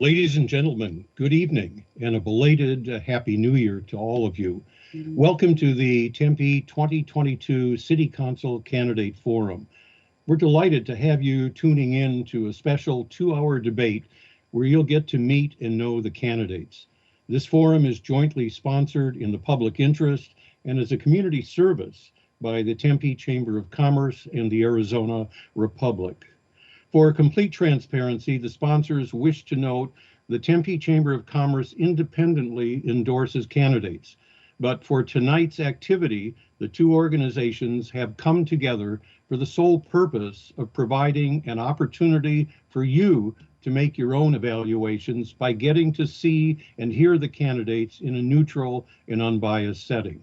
Ladies and gentlemen, good evening and a belated Happy New Year to all of you. Welcome to the Tempe 2022 City Council Candidate Forum. We're delighted to have you tuning in to a special 2-hour debate where you'll get to meet and know the candidates. This forum is jointly sponsored in the public interest and is a community service by the Tempe Chamber of Commerce and the Arizona Republic. For complete transparency, the sponsors wish to note the Tempe Chamber of Commerce independently endorses candidates. But for tonight's activity, the two organizations have come together for the sole purpose of providing an opportunity for you to make your own evaluations by getting to see and hear the candidates in a neutral and unbiased setting.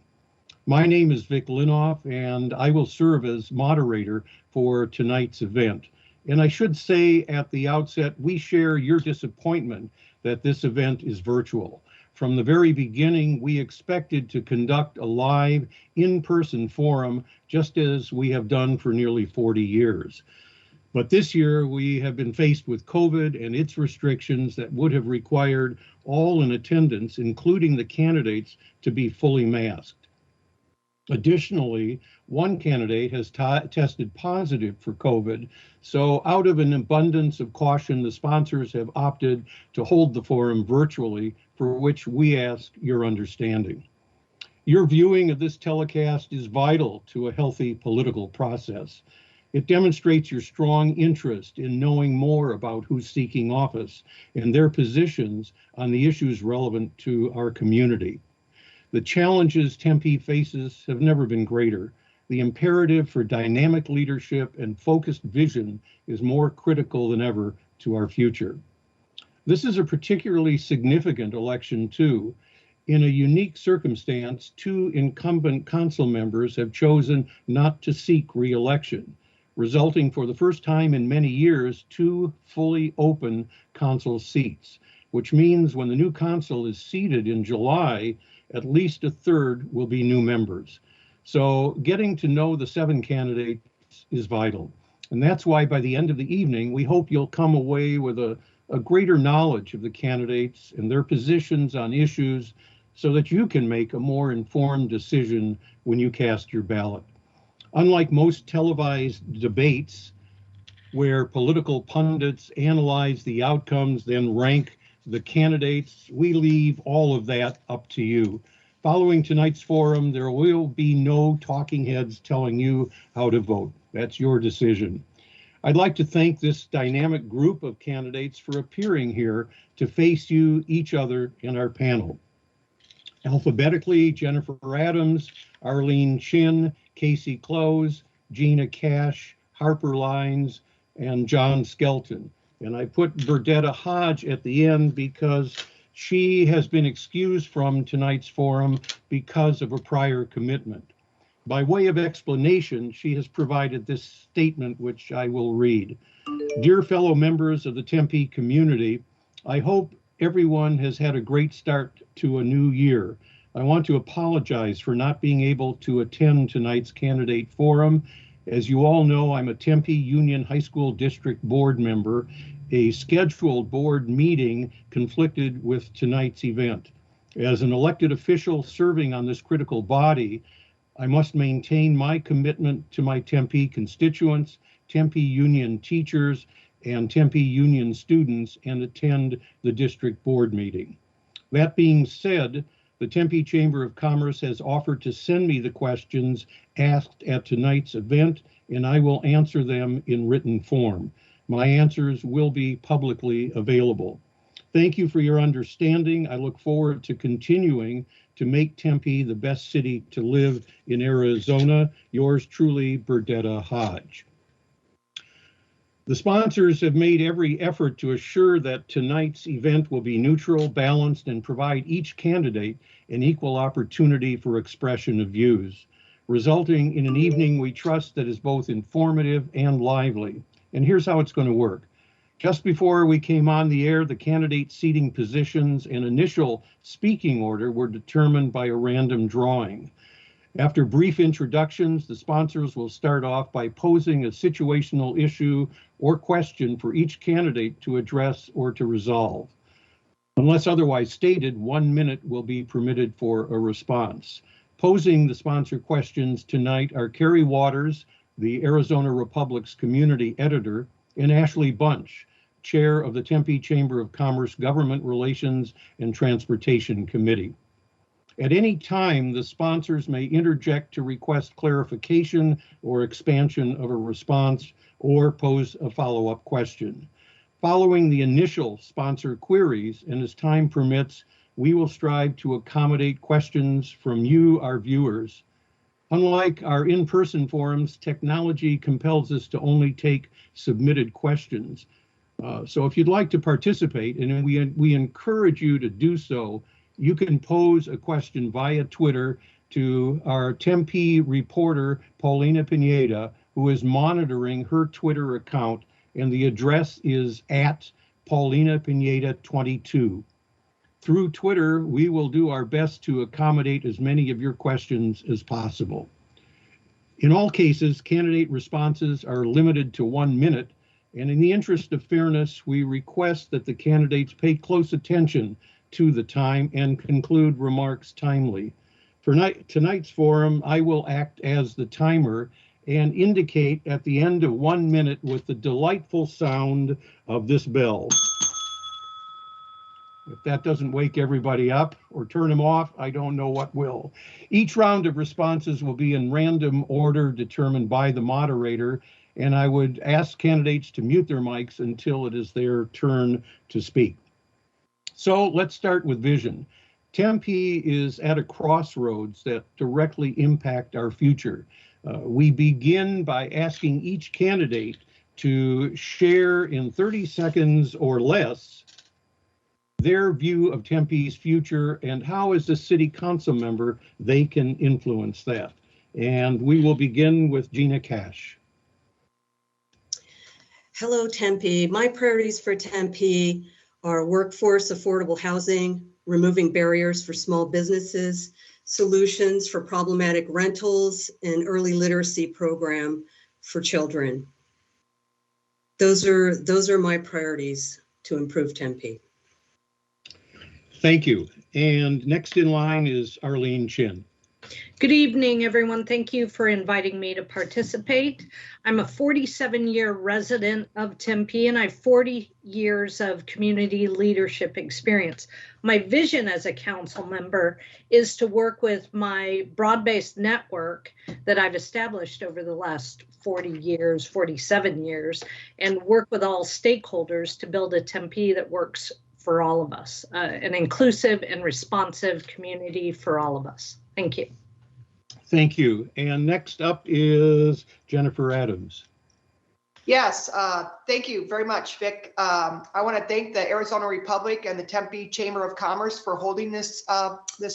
My name is Vic Linoff, and I will serve as moderator for tonight's event. And I should say at the outset, we share your disappointment that this event is virtual. From the very beginning, we expected to conduct a live, in-person forum, just as we have done for nearly 40 years. But this year, we have been faced with COVID and its restrictions that would have required all in attendance, including the candidates, to be fully masked. Additionally, one candidate has tested positive for COVID, so out of an abundance of caution, the sponsors have opted to hold the forum virtually, for which we ask your understanding. Your viewing of this telecast is vital to a healthy political process. It demonstrates your strong interest in knowing more about who's seeking office and their positions on the issues relevant to our community. The challenges Tempe faces have never been greater. The imperative for dynamic leadership and focused vision is more critical than ever to our future. This is a particularly significant election too. In a unique circumstance, two incumbent council members have chosen not to seek re-election, resulting for the first time in many years, two fully open council seats, which means when the new council is seated in July, at least a third will be new members. So getting to know the 7 candidates is vital. And that's why by the end of the evening, we hope you'll come away with a greater knowledge of the candidates and their positions on issues so that you can make a more informed decision when you cast your ballot. Unlike most televised debates where political pundits analyze the outcomes, then rank the candidates, we leave all of that up to you. Following tonight's forum, there will be no talking heads telling you how to vote. That's your decision. I'd like to thank this dynamic group of candidates for appearing here to face you, each other, and our panel. Alphabetically, Jennifer Adams, Arlene Chen, Casey Claus, Gina Cash, Harper Lines, and John Skelton. And I put Burdetta Hodge at the end because she has been excused from tonight's forum because of a prior commitment. By way of explanation, she has provided this statement, which I will read. Dear fellow members of the Tempe community, I hope everyone has had a great start to a new year. I want to apologize for not being able to attend tonight's candidate forum. As you all know, I'm a Tempe Union High School District Board member. A scheduled board meeting conflicted with tonight's event. As an elected official serving on this critical body, I must maintain my commitment to my Tempe constituents, Tempe Union teachers, and Tempe Union students and attend the district board meeting. That being said, the Tempe Chamber of Commerce has offered to send me the questions asked at tonight's event, and I will answer them in written form. My answers will be publicly available. Thank you for your understanding. I look forward to continuing to make Tempe the best city to live in Arizona. Yours truly, Burdetta Hodge. The sponsors have made every effort to assure that tonight's event will be neutral, balanced, and provide each candidate an equal opportunity for expression of views, resulting in an evening we trust that is both informative and lively. And here's how it's going to work. Just before we came on the air, the candidate seating positions and initial speaking order were determined by a random drawing. After brief introductions, the sponsors will start off by posing a situational issue or question for each candidate to address or to resolve. Unless otherwise stated, 1 minute will be permitted for a response. Posing the sponsor questions tonight are Carrie Waters, the Arizona Republic's community editor, and Ashley Bunch, chair of the Tempe Chamber of Commerce Government Relations and Transportation Committee. At any time, the sponsors may interject to request clarification or expansion of a response or pose a follow-up question. Following the initial sponsor queries, and as time permits, we will strive to accommodate questions from you, our viewers. Unlike our in-person forums, technology compels us to only take submitted questions. So if you'd like to participate, and we encourage you to do so, you can pose a question via Twitter to our Tempe reporter, Paulina Pineda, who is monitoring her Twitter account, and the address is at Paulina Pineda 22. Through Twitter, we will do our best to accommodate as many of your questions as possible. In all cases, candidate responses are limited to 1 minute, and in the interest of fairness, we request that the candidates pay close attention to the time and conclude remarks timely. For tonight's forum, I will act as the timer and indicate at the end of 1 minute with the delightful sound of this bell. If that doesn't wake everybody up or turn them off, I don't know what will. Each round of responses will be in random order determined by the moderator, and I would ask candidates to mute their mics until it is their turn to speak. So let's start with vision. Tempe is at a crossroads that directly impact our future. We begin by asking each candidate to share in 30 seconds or less their view of Tempe's future and how, as a city council member, they can influence that. And we will begin with Gina Cash. Hello, Tempe. My priorities for Tempe are workforce, affordable housing, removing barriers for small businesses, solutions for problematic rentals, and early literacy program for children. Those are my priorities to improve Tempe. Thank you. And next in line is Arlene Chen. Good evening, everyone. Thank you for inviting me to participate. I'm a 47-year resident of Tempe, and I have 40 years of community leadership experience. My vision as a council member is to work with my broad-based network that I've established over the last 47 years, and work with all stakeholders to build a Tempe that works for all of us, an inclusive and responsive community for all of us. Thank you. Thank you. And next up is Jennifer Adams. Yes, thank you very much, Vic. I want to thank the Arizona Republic and the Tempe Chamber of Commerce for holding this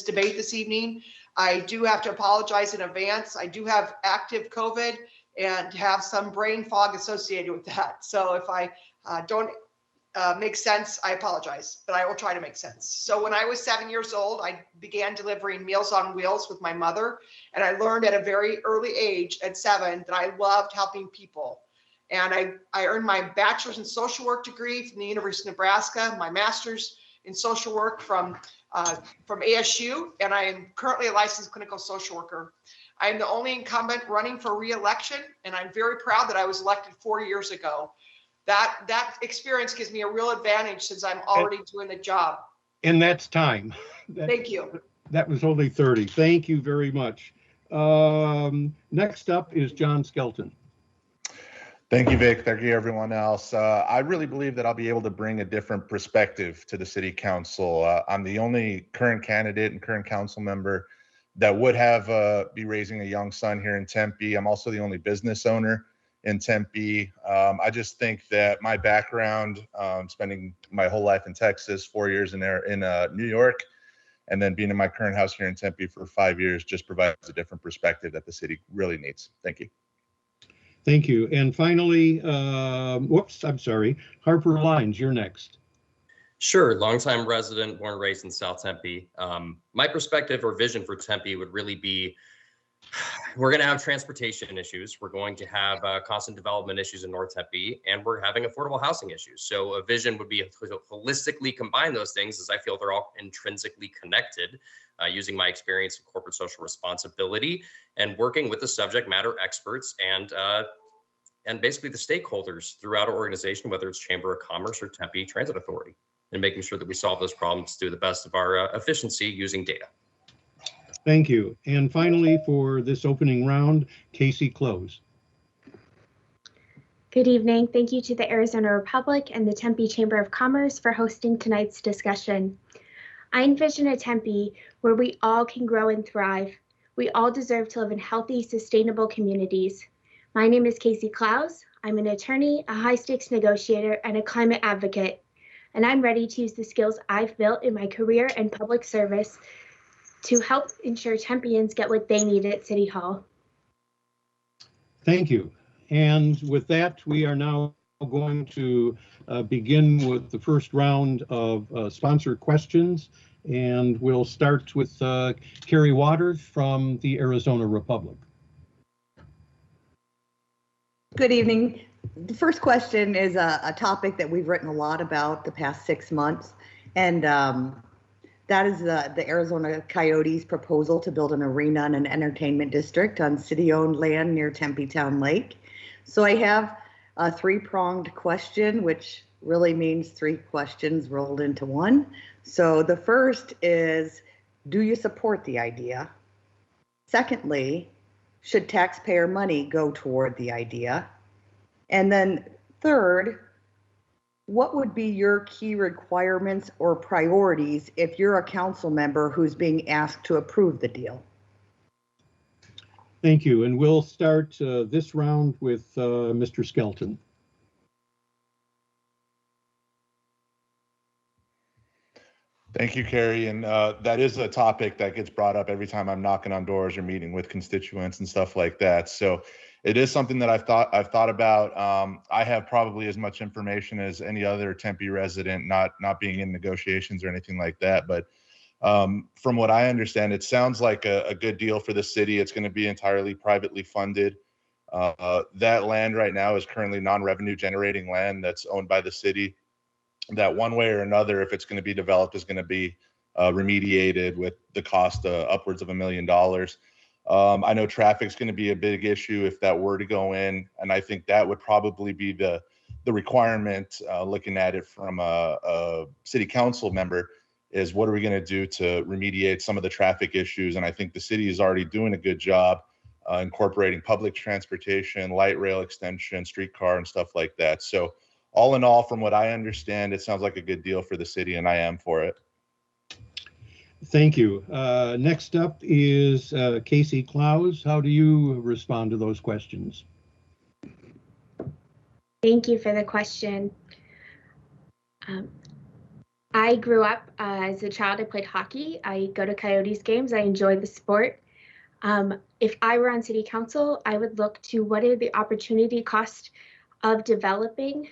debate this evening. I do have to apologize in advance. I do have active COVID and have some brain fog associated with that. So if I don't make sense, I apologize, but I will try to make sense. So when I was 7 years old, I began delivering Meals on Wheels with my mother, and I learned at a very early age, at 7, that I loved helping people. And I earned my bachelor's in social work degree from the University of Nebraska, my master's in social work from ASU, and I am currently a licensed clinical social worker. I am the only incumbent running for re-election, and I'm very proud that I was elected 4 years ago. That experience gives me a real advantage since I'm already doing the job. And that's time. Thank you. That was only 30. Thank you very much. Next up is John Skelton. Thank you, Vic. Thank you, everyone else. I really believe that I'll be able to bring a different perspective to the city council. I'm the only current candidate and current council member that would have be raising a young son here in Tempe. I'm also the only business owner in Tempe. I just think that my background, spending my whole life in Texas, 4 years in New York, and then being in my current house here in Tempe for 5 years, just provides a different perspective that the city really needs. Thank you. Thank you. And finally, Harper Lines, you're next. Sure, longtime resident, born and raised in South Tempe. My perspective or vision for Tempe would really be We're going to have transportation issues. We're going to have constant development issues in North Tempe, and we're having affordable housing issues. So a vision would be to holistically combine those things, as I feel they're all intrinsically connected, using my experience in corporate social responsibility and working with the subject matter experts and basically the stakeholders throughout our organization, whether it's Chamber of Commerce or Tempe Transit Authority, and making sure that we solve those problems to the best of our efficiency using data. Thank you. And finally, for this opening round, Casey Claus. Good evening. Thank you to the Arizona Republic and the Tempe Chamber of Commerce for hosting tonight's discussion. I envision a Tempe where we all can grow and thrive. We all deserve to live in healthy, sustainable communities. My name is Casey Claus. I'm an attorney, a high-stakes negotiator, and a climate advocate. And I'm ready to use the skills I've built in my career and public service to help ensure Tempeans get what they need at City Hall. Thank you. And with that, we are now going to begin with the first round of sponsored questions. And we'll start with Carrie Waters from the Arizona Republic. Good evening. The first question is a topic that we've written a lot about the past 6 months. And that is the Arizona Coyotes proposal to build an arena and an entertainment district on city-owned land near Tempe Town Lake. So I have a three-pronged question, which really means three questions rolled into one. So the first is, do you support the idea? Secondly, should taxpayer money go toward the idea? And then third, what would be your key requirements or priorities if you're a council member who's being asked to approve the deal? Thank you. And we'll start this round with Mr. Skelton. Thank you, Carrie. And that is a topic that gets brought up every time I'm knocking on doors or meeting with constituents and stuff like that. So it is something that I've thought about. I have probably as much information as any other Tempe resident, not being in negotiations or anything like that. But from what I understand, it sounds like a good deal for the city. It's going to be entirely privately funded. That land right now is currently non-revenue generating land that's owned by the city. That one way or another, if it's going to be developed, is going to be remediated with the cost upwards of $1 million. I know traffic's going to be a big issue if that were to go in, and I think that would probably be the requirement, looking at it from a city council member, is what are we going to do to remediate some of the traffic issues? And I think the city is already doing a good job incorporating public transportation, light rail extension, streetcar, and stuff like that. So all in all, from what I understand, it sounds like a good deal for the city, and I am for it. Thank you. Next up is Casey Claus. How do you respond to those questions? Thank you for the question. I grew up as a child. I played hockey. I go to Coyotes games. I enjoy the sport. If I were on city council, I would look to what are the opportunity cost of developing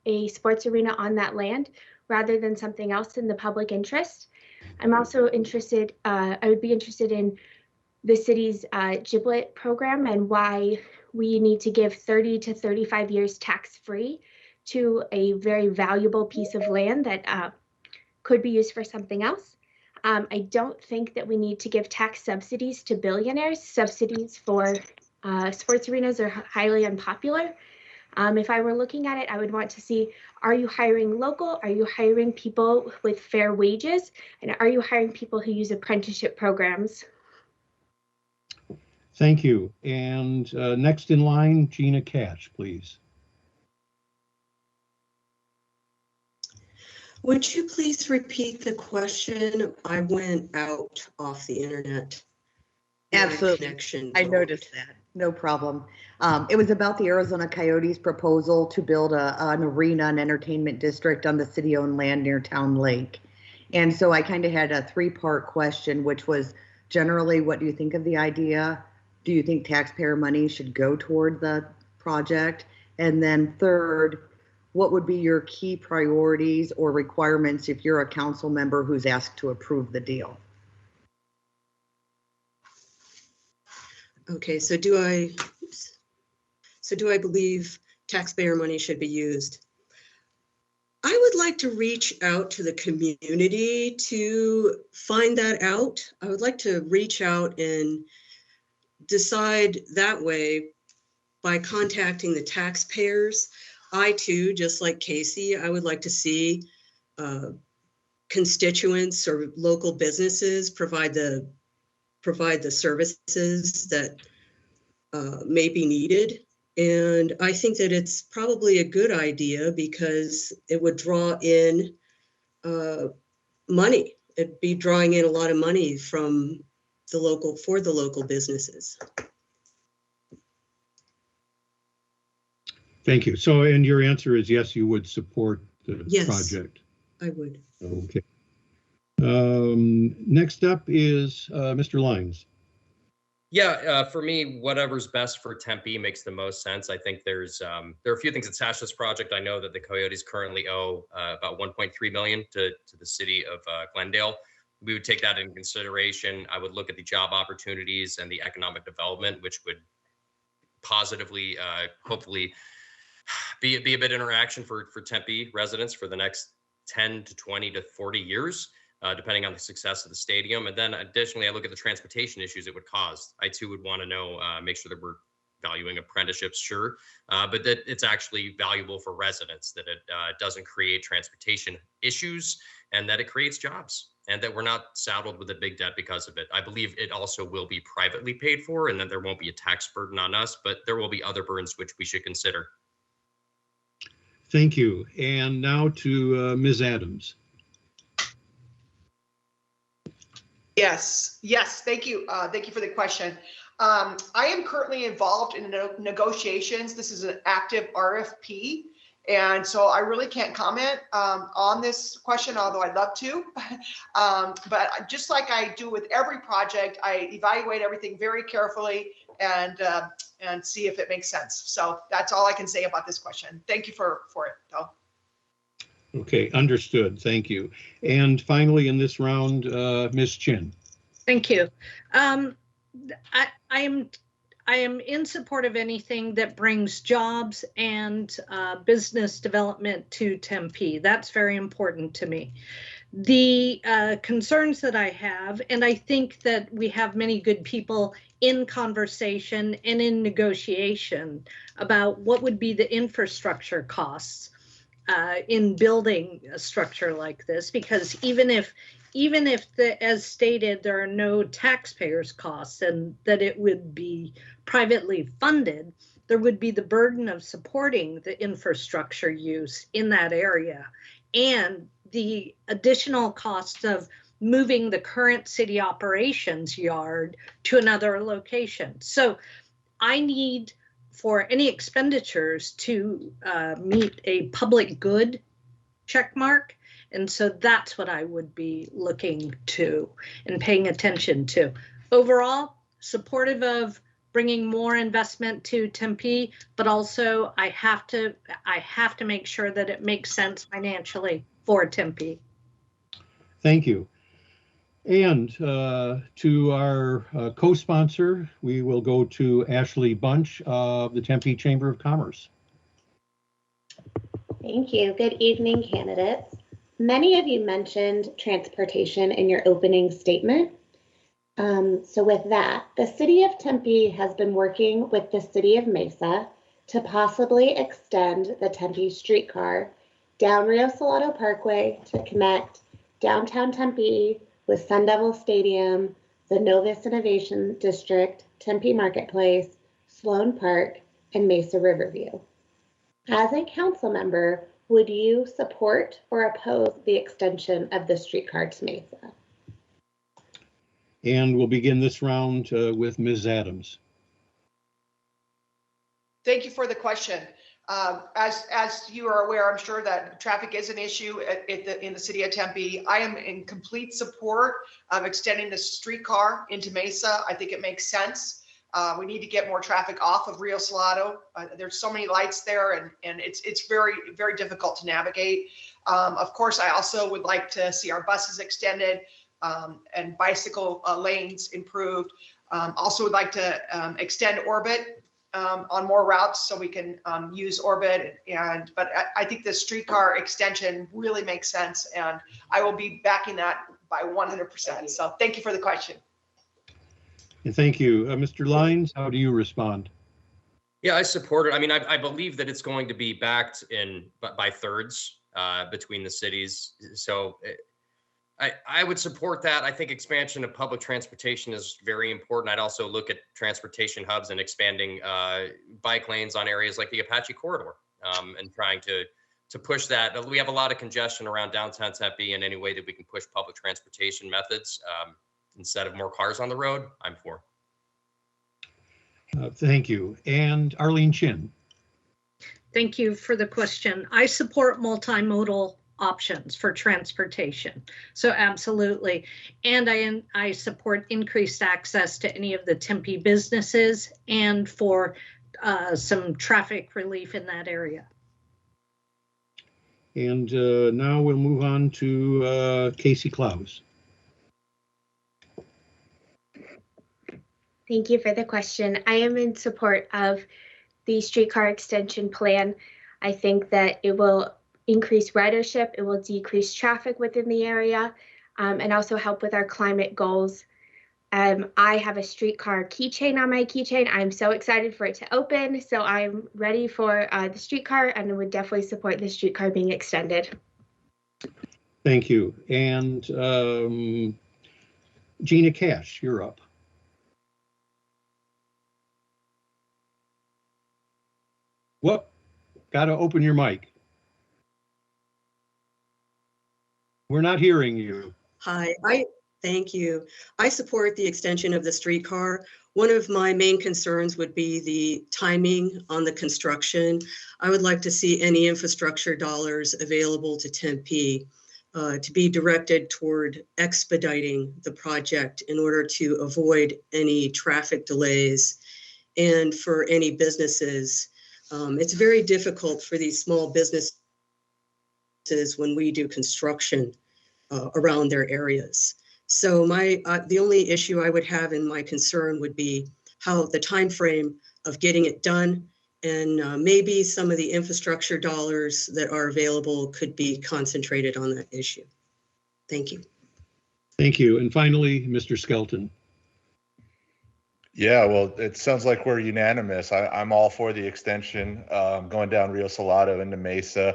a sports arena on that land rather than something else in the public interest. I'm also interested, I would be interested in the city's giblet program and why we need to give 30 to 35 years tax-free to a very valuable piece of land that could be used for something else. I don't think that we need to give tax subsidies to billionaires. Subsidies for sports arenas are highly unpopular. If I were looking at it, I would want to see, are you hiring local? Are you hiring people with fair wages? And are you hiring people who use apprenticeship programs? Thank you. And next in line, Gina Cash, please. Would you please repeat the question? I went out off the internet. Absolutely. Connection I noticed that. No problem. It was about the Arizona Coyotes proposal to build an arena and entertainment district on the city-owned land near Town Lake. And so I kind of had a three-part question, which was generally, what do you think of the idea? Do you think taxpayer money should go toward the project? And then third, what would be your key priorities or requirements if you're a council member who's asked to approve the deal? Okay, so do I believe taxpayer money should be used? I would like to reach out to the community to find that out. I would like to reach out and decide that way by contacting the taxpayers. I too, just like Casey, I would like to see constituents or local businesses provide the services that may be needed. And I think that it's probably a good idea because it would draw in money. It'd be drawing in a lot of money from the local businesses. Thank you. So, and your answer is yes, you would support the Yes. project? I would. Okay. Next up is Mr. Lyons. Yeah, for me, whatever's best for Tempe makes the most sense. I think there are a few things attached to this project. I know that the Coyotes currently owe about 1.3 million to the city of Glendale. We would take that into consideration. I would look at the job opportunities and the economic development, which would positively, hopefully, be a bit of interaction for Tempe residents for the next 10 to 20 to 40 years. Depending on the success of the stadium. And then additionally, I look at the transportation issues it would cause. I too would want to know, make sure that we're valuing apprenticeships, sure, but that it's actually valuable for residents, that it doesn't create transportation issues and that it creates jobs and that we're not saddled with a big debt because of it. I believe it also will be privately paid for and that there won't be a tax burden on us, but there will be other burdens which we should consider. Thank you. And now to Ms. Adams. Yes, thank you. Thank you for the question. I am currently involved in negotiations. This is an active RFP. And so I really can't comment on this question, although I'd love to. But just like I do with every project, I evaluate everything very carefully and see if it makes sense. So that's all I can say about this question. Thank you for it, though. Okay, understood. Thank you. And finally, in this round, Ms. Chen. Thank you. I am in support of anything that brings jobs and business development to Tempe. That's very important to me. The concerns that I have, and I think that we have many good people in conversation and in negotiation about what would be the infrastructure costs in building a structure like this, because even if as stated, there are no taxpayers' costs and that it would be privately funded, there would be the burden of supporting the infrastructure use in that area and the additional cost of moving the current city operations yard to another location. So I need for any expenditures to meet a public good check mark. And so that's what I would be looking to and paying attention to. Overall, supportive of bringing more investment to Tempe, but also I have to make sure that it makes sense financially for Tempe. Thank you. And to our co-sponsor, we will go to Ashley Bunch of the Tempe Chamber of Commerce. Thank you. Good evening, candidates. Many of you mentioned transportation in your opening statement. So with that, the City of Tempe has been working with the City of Mesa to possibly extend the Tempe streetcar down Rio Salado Parkway to connect downtown Tempe with Sun Devil Stadium, the Novus Innovation District, Tempe Marketplace, Sloan Park, and Mesa Riverview. As a council member, would you support or oppose the extension of the streetcar to Mesa? And we'll begin this round with Ms. Adams. Thank you for the question. As you are aware, I'm sure that traffic is an issue in the city of Tempe. I am in complete support of extending the streetcar into Mesa. I think it makes sense. We need to get more traffic off of Rio Salado. There's so many lights there, and it's very, very difficult to navigate. Of course, I also would like to see our buses extended and bicycle lanes improved. Also would like to extend Orbit on more routes so we can use Orbit. But I think the streetcar extension really makes sense, and I will be backing that by 100%. So thank you for the question. And thank you. Mr. Lyons, how do you respond? Yeah, I support it. I mean, I believe that it's going to be backed by thirds between the cities. So I would support that. I think expansion of public transportation is very important. I'd also look at transportation hubs and expanding bike lanes on areas like the Apache Corridor and trying to push that. We have a lot of congestion around downtown Tempe, and any way that we can push public transportation methods instead of more cars on the road, I'm for. Thank you. And Arlene Chen. Thank you for the question. I support multimodal options for transportation. So absolutely. And I support increased access to any of the Tempe businesses and for some traffic relief in that area. And now we'll move on to Casey Claus. Thank you for the question. I am in support of the streetcar extension plan. I think that it will increase ridership, it will decrease traffic within the area, and also help with our climate goals. I have a streetcar keychain on my keychain. I'm so excited for it to open. So I'm ready for the streetcar, and would definitely support the streetcar being extended. Thank you. And Gina Cash, you're up. Whoop, got to open your mic. We're not hearing you. Hi, thank you. I support the extension of the streetcar. One of my main concerns would be the timing on the construction. I would like to see any infrastructure dollars available to Tempe to be directed toward expediting the project in order to avoid any traffic delays and for any businesses. It's very difficult for these small businesses when we do construction around their areas. So the only issue I would have in my concern would be how the time frame of getting it done, and maybe some of the infrastructure dollars that are available could be concentrated on that issue. Thank you. Thank you. And finally, Mr. Skelton. Yeah, well, it sounds like we're unanimous. I'm all for the extension going down Rio Salado into Mesa.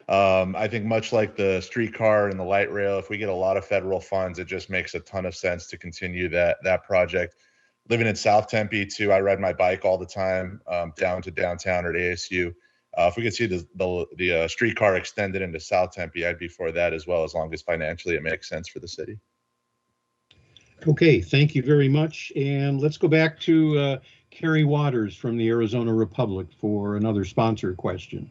I think much like the streetcar and the light rail, if we get a lot of federal funds, it just makes a ton of sense to continue that project. Living in South Tempe too, I ride my bike all the time down to downtown or to ASU. If we could see the streetcar extended into South Tempe, I'd be for that as well, as long as financially it makes sense for the city. Okay, thank you very much. And let's go back to Carrie Waters from the Arizona Republic for another sponsor question.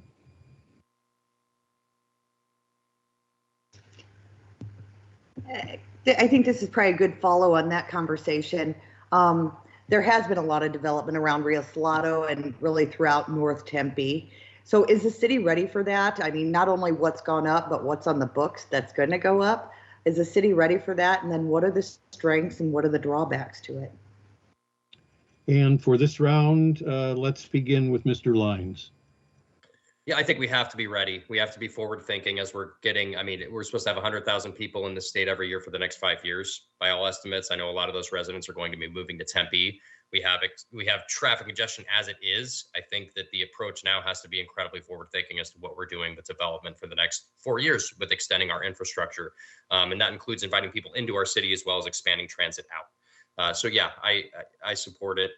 I think this is probably a good follow on that conversation. There has been a lot of development around Rio Salado and really throughout North Tempe. So is the city ready for that? I mean, not only what's gone up, but what's on the books that's going to go up. Is the city ready for that? And then what are the strengths and what are the drawbacks to it? And for this round, let's begin with Mr. Lyons. Yeah, I think we have to be ready. We have to be forward thinking as we're getting, I mean, we're supposed to have 100,000 people in the state every year for the next 5 years. By all estimates, I know a lot of those residents are going to be moving to Tempe. We have traffic congestion as it is. I think that the approach now has to be incredibly forward thinking as to what we're doing with development for the next 4 years with extending our infrastructure. And that includes inviting people into our city as well as expanding transit out. So yeah, I support it.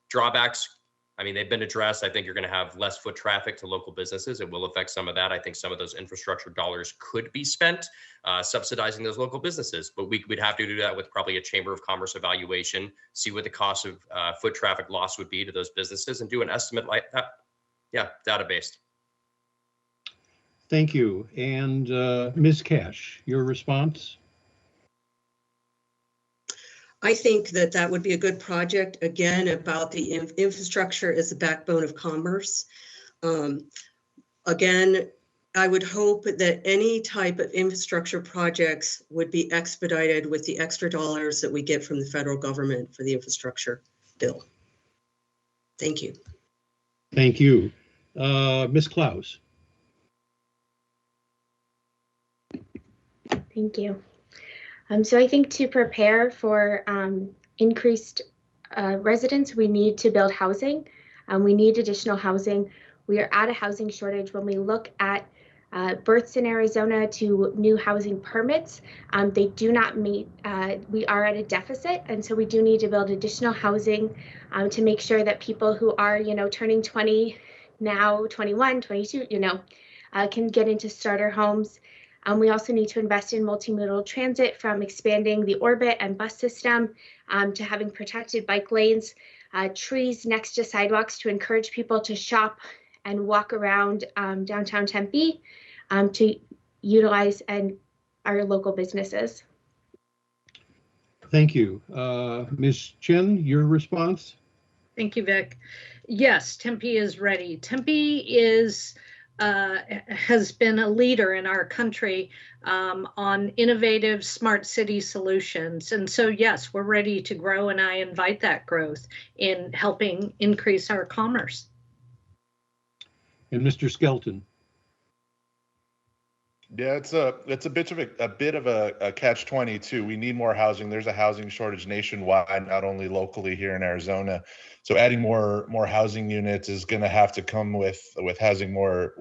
Drawbacks, I mean, they've been addressed. I think you're going to have less foot traffic to local businesses. It will affect some of that. I think some of those infrastructure dollars could be spent subsidizing those local businesses, but we'd have to do that with probably a Chamber of Commerce evaluation, see what the cost of foot traffic loss would be to those businesses and do an estimate like that. Yeah, data-based. Thank you. And Ms. Cash, your response? I think that would be a good project, again, about the infrastructure as the backbone of commerce. Again, I would hope that any type of infrastructure projects would be expedited with the extra dollars that we get from the federal government for the infrastructure bill. Thank you. Thank you. Ms. Claus. Thank you. So I think to prepare for increased residents, we need to build housing. We need additional housing. We are at a housing shortage. When we look at births in Arizona to new housing permits, they do not meet, we are at a deficit. And so we do need to build additional housing to make sure that people who are, turning 20 now, 21, 22, can get into starter homes. We also need to invest in multimodal transit, from expanding the orbit and bus system to having protected bike lanes, trees next to sidewalks to encourage people to shop and walk around downtown Tempe to utilize our local businesses. Thank you. Ms. Chen, your response? Thank you, Vic. Yes, Tempe is ready. Tempe has been a leader in our country on innovative smart city solutions. And so, yes, we're ready to grow, and I invite that growth in helping increase our commerce. And Mr. Skelton. Yeah, it's a bit of a catch-22. We need more housing. There's a housing shortage nationwide, not only locally here in Arizona. So adding more housing units is going to have to come with adding more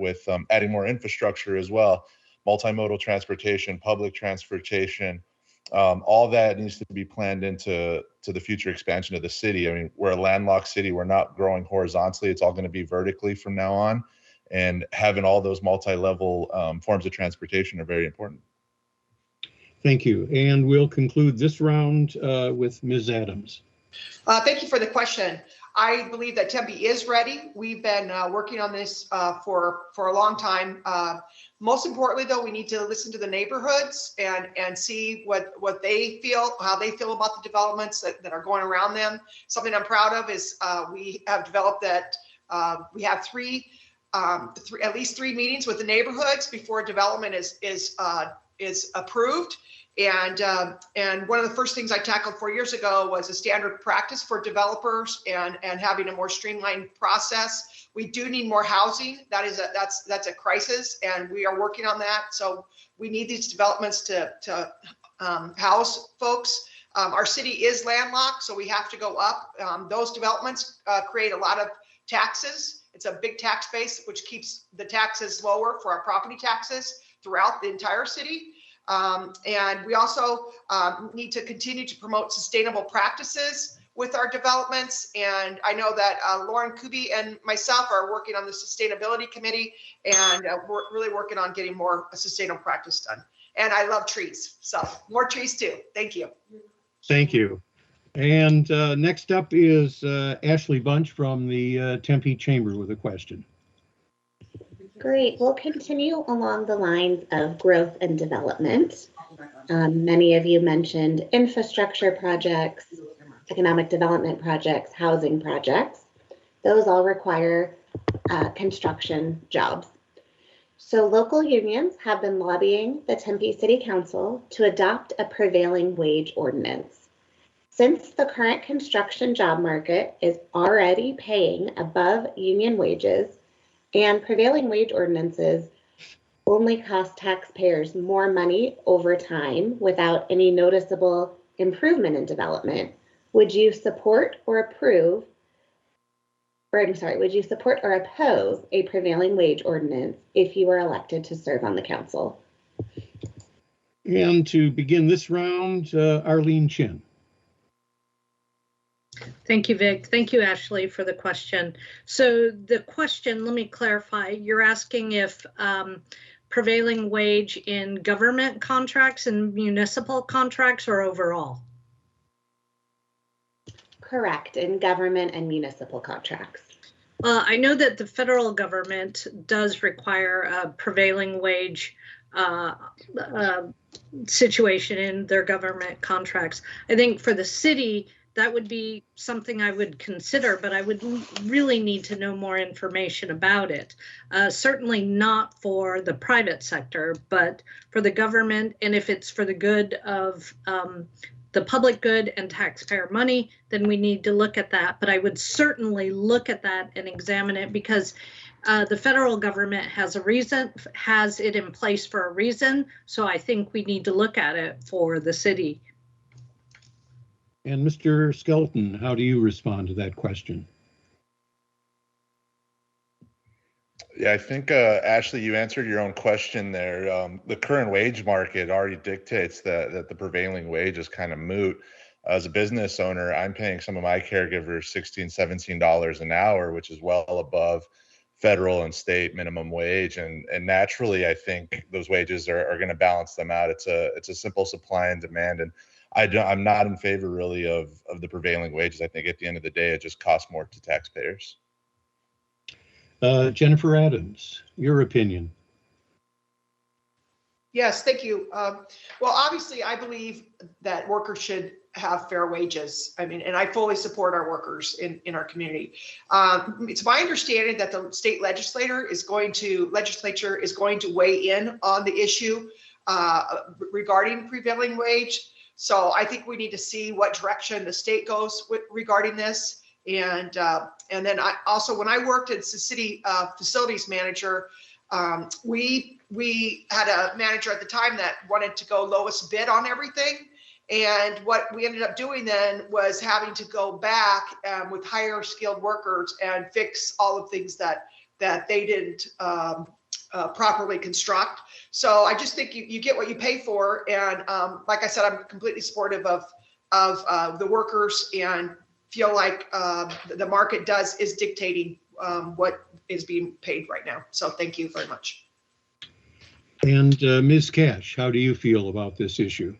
infrastructure as well. Multimodal transportation, public transportation, all that needs to be planned into the future expansion of the city. I mean, we're a landlocked city. We're not growing horizontally. It's all going to be vertically from now on. And having all those multi-level forms of transportation are very important. Thank you. And we'll conclude this round with Ms. Adams. Thank you for the question. I believe that Tempe is ready. We've been working on this for a long time. Most importantly, though, we need to listen to the neighborhoods and see what they feel, how they feel about the developments that are going around them. Something I'm proud of is we have developed that we have at least three meetings with the neighborhoods before development is approved. And one of the first things I tackled 4 years ago was a standard practice for developers and having a more streamlined process. We do need more housing. That's a crisis, and we are working on that. So we need these developments to house folks. Our city is landlocked, so we have to go up. Those developments create a lot of taxes. It's a big tax base, which keeps the taxes lower for our property taxes throughout the entire city. And we also need to continue to promote sustainable practices with our developments. And I know that Lauren Kuby and myself are working on the sustainability committee, and we're really working on getting more sustainable practice done. And I love trees, so more trees too. Thank you. Thank you. And next up is Ashley Bunch from the Tempe Chamber with a question. Great. We'll continue along the lines of growth and development. Many of you mentioned infrastructure projects, economic development projects, housing projects. Those all require construction jobs. So local unions have been lobbying the Tempe City Council to adopt a prevailing wage ordinance. Since the current construction job market is already paying above union wages, and prevailing wage ordinances only cost taxpayers more money over time without any noticeable improvement in development, would you support or oppose a prevailing wage ordinance if you were elected to serve on the council? And to begin this round, Arlene Chen. Thank you, Vic. Thank you, Ashley, for the question. So the question, let me clarify, you're asking if prevailing wage in government contracts and municipal contracts or overall? Correct, in government and municipal contracts. I know that the federal government does require a prevailing wage situation in their government contracts. I think for the city, that would be something I would consider, but I would really need to know more information about it. Certainly not for the private sector, but for the government. And if it's for the good of the public good and taxpayer money, then we need to look at that. But I would certainly look at that and examine it, because the federal government has it in place for a reason. So I think we need to look at it for the city. And Mr. Skelton, how do you respond to that question? Yeah, I think, Ashley, you answered your own question there. The current wage market already dictates that the prevailing wage is kind of moot. As a business owner, I'm paying some of my caregivers $16, $17 an hour, which is well above federal and state minimum wage. And naturally, I think those wages are going to balance them out. It's a simple supply and demand. And I'm not in favor really of the prevailing wages. I think at the end of the day, it just costs more to taxpayers. Jennifer Adams, your opinion. Yes, thank you. Well, obviously, I believe that workers should have fair wages. I mean, and I fully support our workers in our community. It's my understanding that the state legislature is going to weigh in on the issue regarding prevailing wage. So I think we need to see what direction the state goes regarding this. And then I also, when I worked as the city facilities manager, we had a manager at the time that wanted to go lowest bid on everything. And what we ended up doing then was having to go back with higher skilled workers and fix all of things that they didn't properly construct. So I just think you get what you pay for. And like I said, I'm completely supportive of the workers and feel like the market is dictating what is being paid right now. So thank you very much. And Ms. Cash, how do you feel about this issue?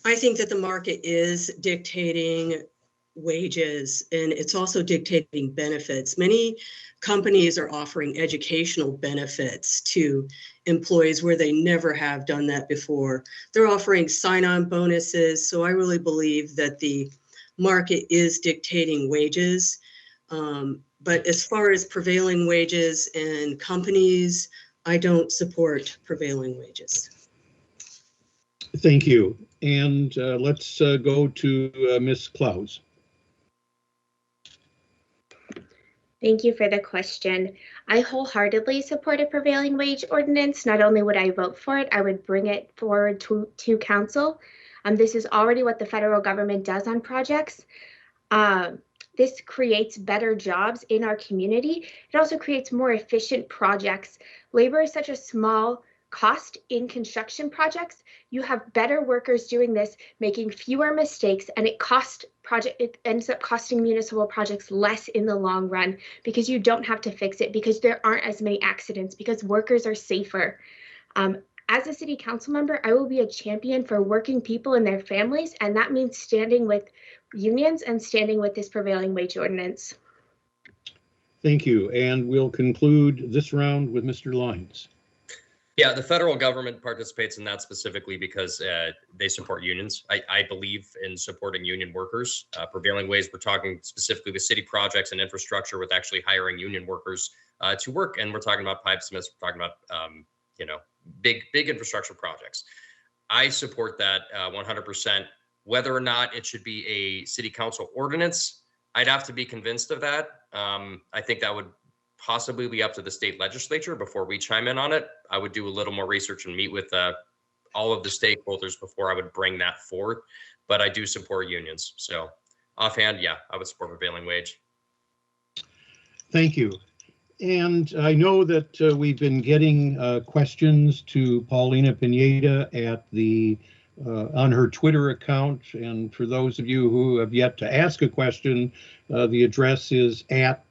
I think that the market is dictating wages, and it's also dictating benefits. Many companies are offering educational benefits to employees where they never have done that before. They're offering sign-on bonuses. So I really believe that the market is dictating wages. But as far as prevailing wages and companies, I don't support prevailing wages. Thank you. And let's go to Ms. Claus. Thank you for the question. I wholeheartedly support a prevailing wage ordinance. Not only would I vote for it, I would bring it forward to council. This is already what the federal government does on projects. This creates better jobs in our community. It also creates more efficient projects. Labor is such a small cost in construction projects. You have better workers doing this, making fewer mistakes, and it ends up costing municipal projects less in the long run because you don't have to fix it, because there aren't as many accidents, because workers are safer. As a city council member, I will be a champion for working people and their families, and that means standing with unions and standing with this prevailing wage ordinance. Thank you. And we'll conclude this round with Mr. Lyons. Yeah, the federal government participates in that specifically because they support unions. I believe in supporting union workers. Prevailing wage, we're talking specifically with city projects and infrastructure with actually hiring union workers to work. And we're talking about pipe smiths, we're talking about, big infrastructure projects. I support that 100%. Whether or not it should be a city council ordinance, I'd have to be convinced of that. I think that would possibly be up to the state legislature before we chime in on it. I would do a little more research and meet with all of the stakeholders before I would bring that forward. But I do support unions. So offhand, yeah, I would support prevailing wage. Thank you. And I know that we've been getting questions to Paulina Pineda at on her Twitter account. And for those of you who have yet to ask a question, the address is at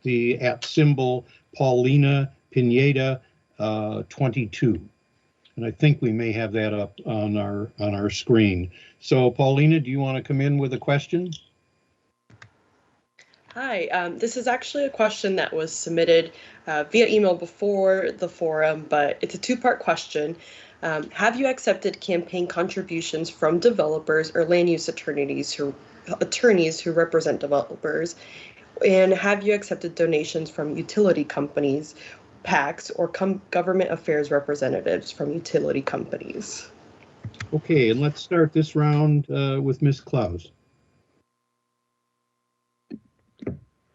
symbol Paulina Pineda 22. And I think we may have that up on our screen. So Paulina, do you want to come in with a question? Hi, this is actually a question that was submitted via email before the forum, but it's a two-part question. Have you accepted campaign contributions from developers or land use attorneys who represent developers? And have you accepted donations from utility companies, PACs, or government affairs representatives from utility companies? Okay, and let's start this round with Ms. Claus.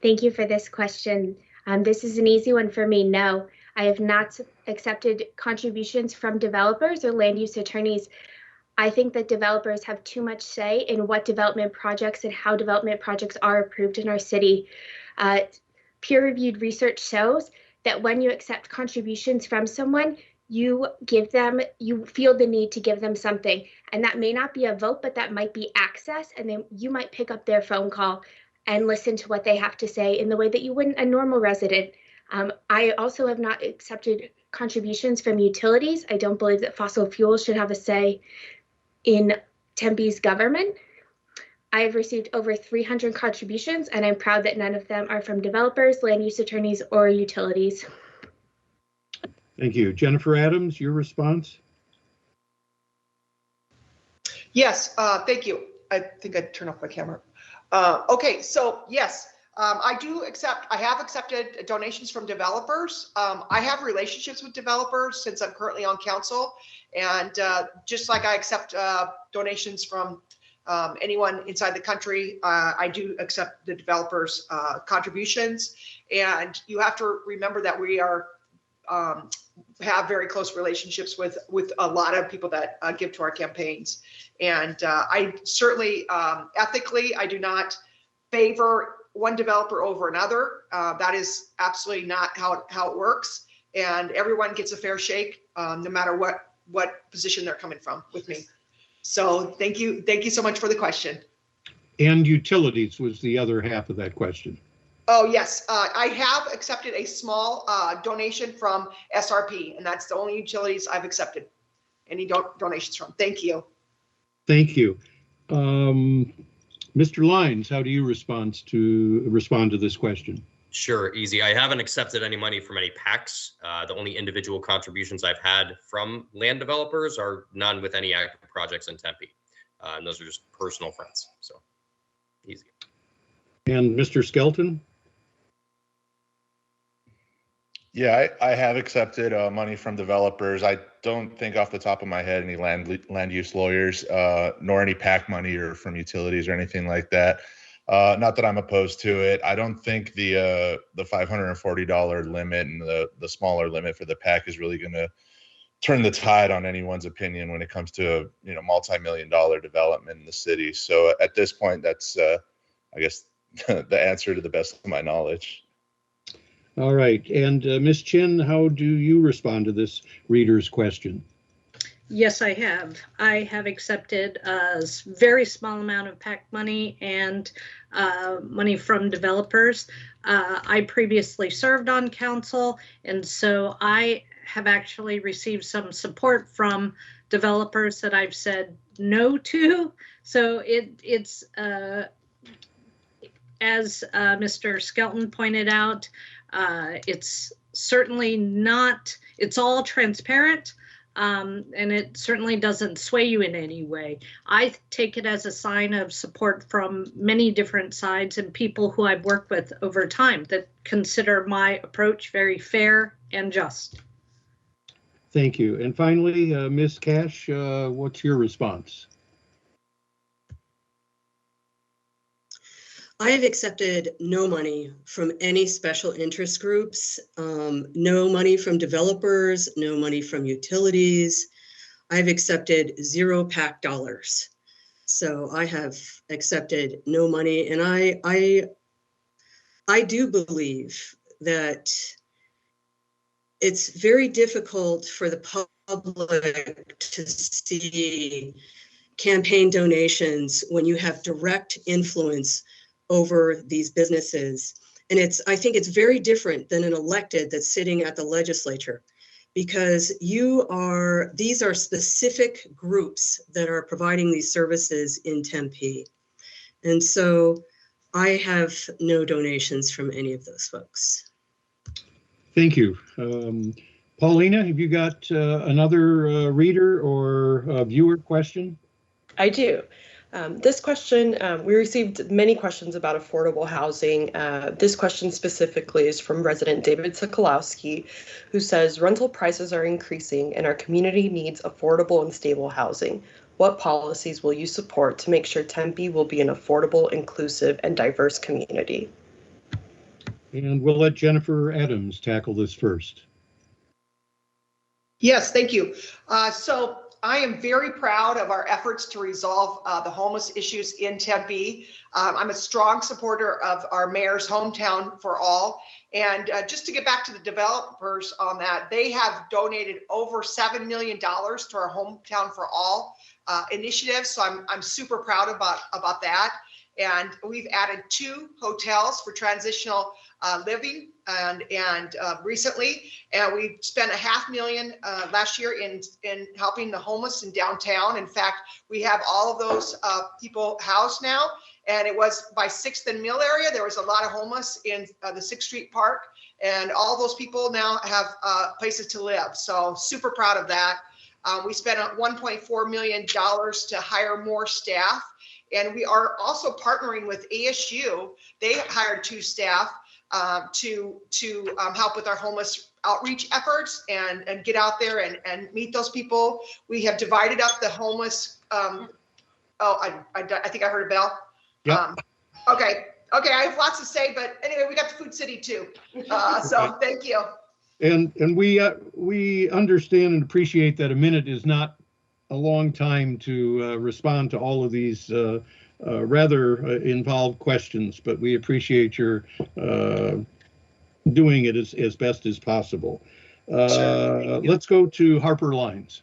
Thank you for this question. This is an easy one for me. No, I have not accepted contributions from developers or land use attorneys. I think that developers have too much say in what development projects and how development projects are approved in our city. Peer-reviewed research shows that when you accept contributions from someone, you feel the need to give them something. And that may not be a vote, but that might be access. And then you might pick up their phone call and listen to what they have to say in the way that you wouldn't a normal resident. I also have not accepted contributions from utilities. I don't believe that fossil fuels should have a say in Tempe's government. I have received over 300 contributions, and I'm proud that none of them are from developers, land use attorneys, or utilities. Thank you. Jennifer Adams, your response? Yes, thank you. I think I turned off my camera. Okay, so yes, I have accepted donations from developers. I have relationships with developers since I'm currently on council. And just like I accept donations from anyone inside the country, I do accept the developers' contributions. And you have to remember that we are have very close relationships with a lot of people that give to our campaigns. And I certainly, ethically, I do not favor one developer over another. That is absolutely not how it works. And everyone gets a fair shake, no matter what position they're coming from with me. So thank you so much for the question. And utilities was the other half of that question. Oh, yes. I have accepted a small donation from SRP, and that's the only utilities I've accepted any donations from. Thank you. Thank you. Mr. Lyons, how do you respond to this question? Sure, easy. I haven't accepted any money from any PACs. The only individual contributions I've had from land developers are none with any active projects in Tempe. And those are just personal friends, so easy. And Mr. Skelton? Yeah, I have accepted money from developers. I don't think off the top of my head any land use lawyers, nor any PAC money or from utilities or anything like that. Not that I'm opposed to it. I don't think the $540 limit and the smaller limit for the PAC is really going to turn the tide on anyone's opinion when it comes to multi-million-dollar development in the city. So at this point, that's I guess the answer to the best of my knowledge. All right, and Ms. Chen, how do you respond to this reader's question? Yes, I have. I have accepted a very small amount of PAC money and money from developers. I previously served on council, and so I have actually received some support from developers that I've said no to. So it's as Mr. Skelton pointed out, it's certainly not, it's all transparent. And it certainly doesn't sway you in any way. I take it as a sign of support from many different sides and people who I've worked with over time that consider my approach very fair and just. Thank you. And finally, Ms. Cash, what's your response? I have accepted no money from any special interest groups, no money from developers, no money from utilities. I've accepted 0 PAC dollars. So I have accepted no money. And I do believe that it's very difficult for the public to see campaign donations when you have direct influence over these businesses. And I think it's very different than an elected that's sitting at the legislature, because these are specific groups that are providing these services in Tempe. And so I have no donations from any of those folks. Thank you. Paulina, have you got another reader or viewer question? I do. This question, we received many questions about affordable housing. This question specifically is from resident David Sokolowski, who says rental prices are increasing and our community needs affordable and stable housing. What policies will you support to make sure Tempe will be an affordable, inclusive, and diverse community? And we'll let Jennifer Adams tackle this first. Yes, thank you. So I am very proud of our efforts to resolve the homeless issues in Tempe. I'm a strong supporter of our mayor's Hometown for All. And just to get back to the developers on that, they have donated over $7 million to our Hometown for All initiative. So I'm super proud about that. And we've added 2 hotels for transitional living and recently, and we spent $500,000 last year in helping the homeless in downtown. In fact, we have all of those people housed now, and it was by 6th and Mill area. There was a lot of homeless in the 6th Street Park, and all those people now have places to live. So super proud of that. We spent $1.4 million to hire more staff. And we are also partnering with ASU. They hired 2 staff to help with our homeless outreach efforts and get out there and meet those people. We have divided up the homeless. I think I heard a bell. Yep. Okay, I have lots to say, but anyway, we got the Food City too. So thank you. And we understand and appreciate that a minute is not a long time to respond to all of these rather involved questions, but we appreciate your doing it as best as possible. Sure. Let's go to Harper Lines.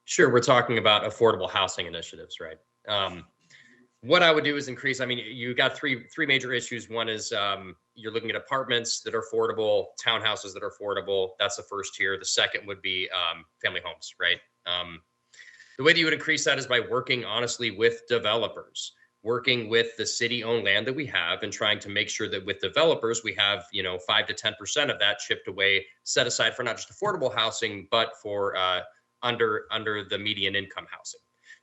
Sure, we're talking about affordable housing initiatives, right? What I would do is increase, I mean, you got three major issues. One is you're looking at apartments that are affordable, townhouses that are affordable. That's the first tier. The second would be family homes, right? The way that you would increase that is by working honestly with developers, working with the city-owned land that we have and trying to make sure that with developers, we have, 5 to 10% of that chipped away, set aside for not just affordable housing, but for under the median income housing.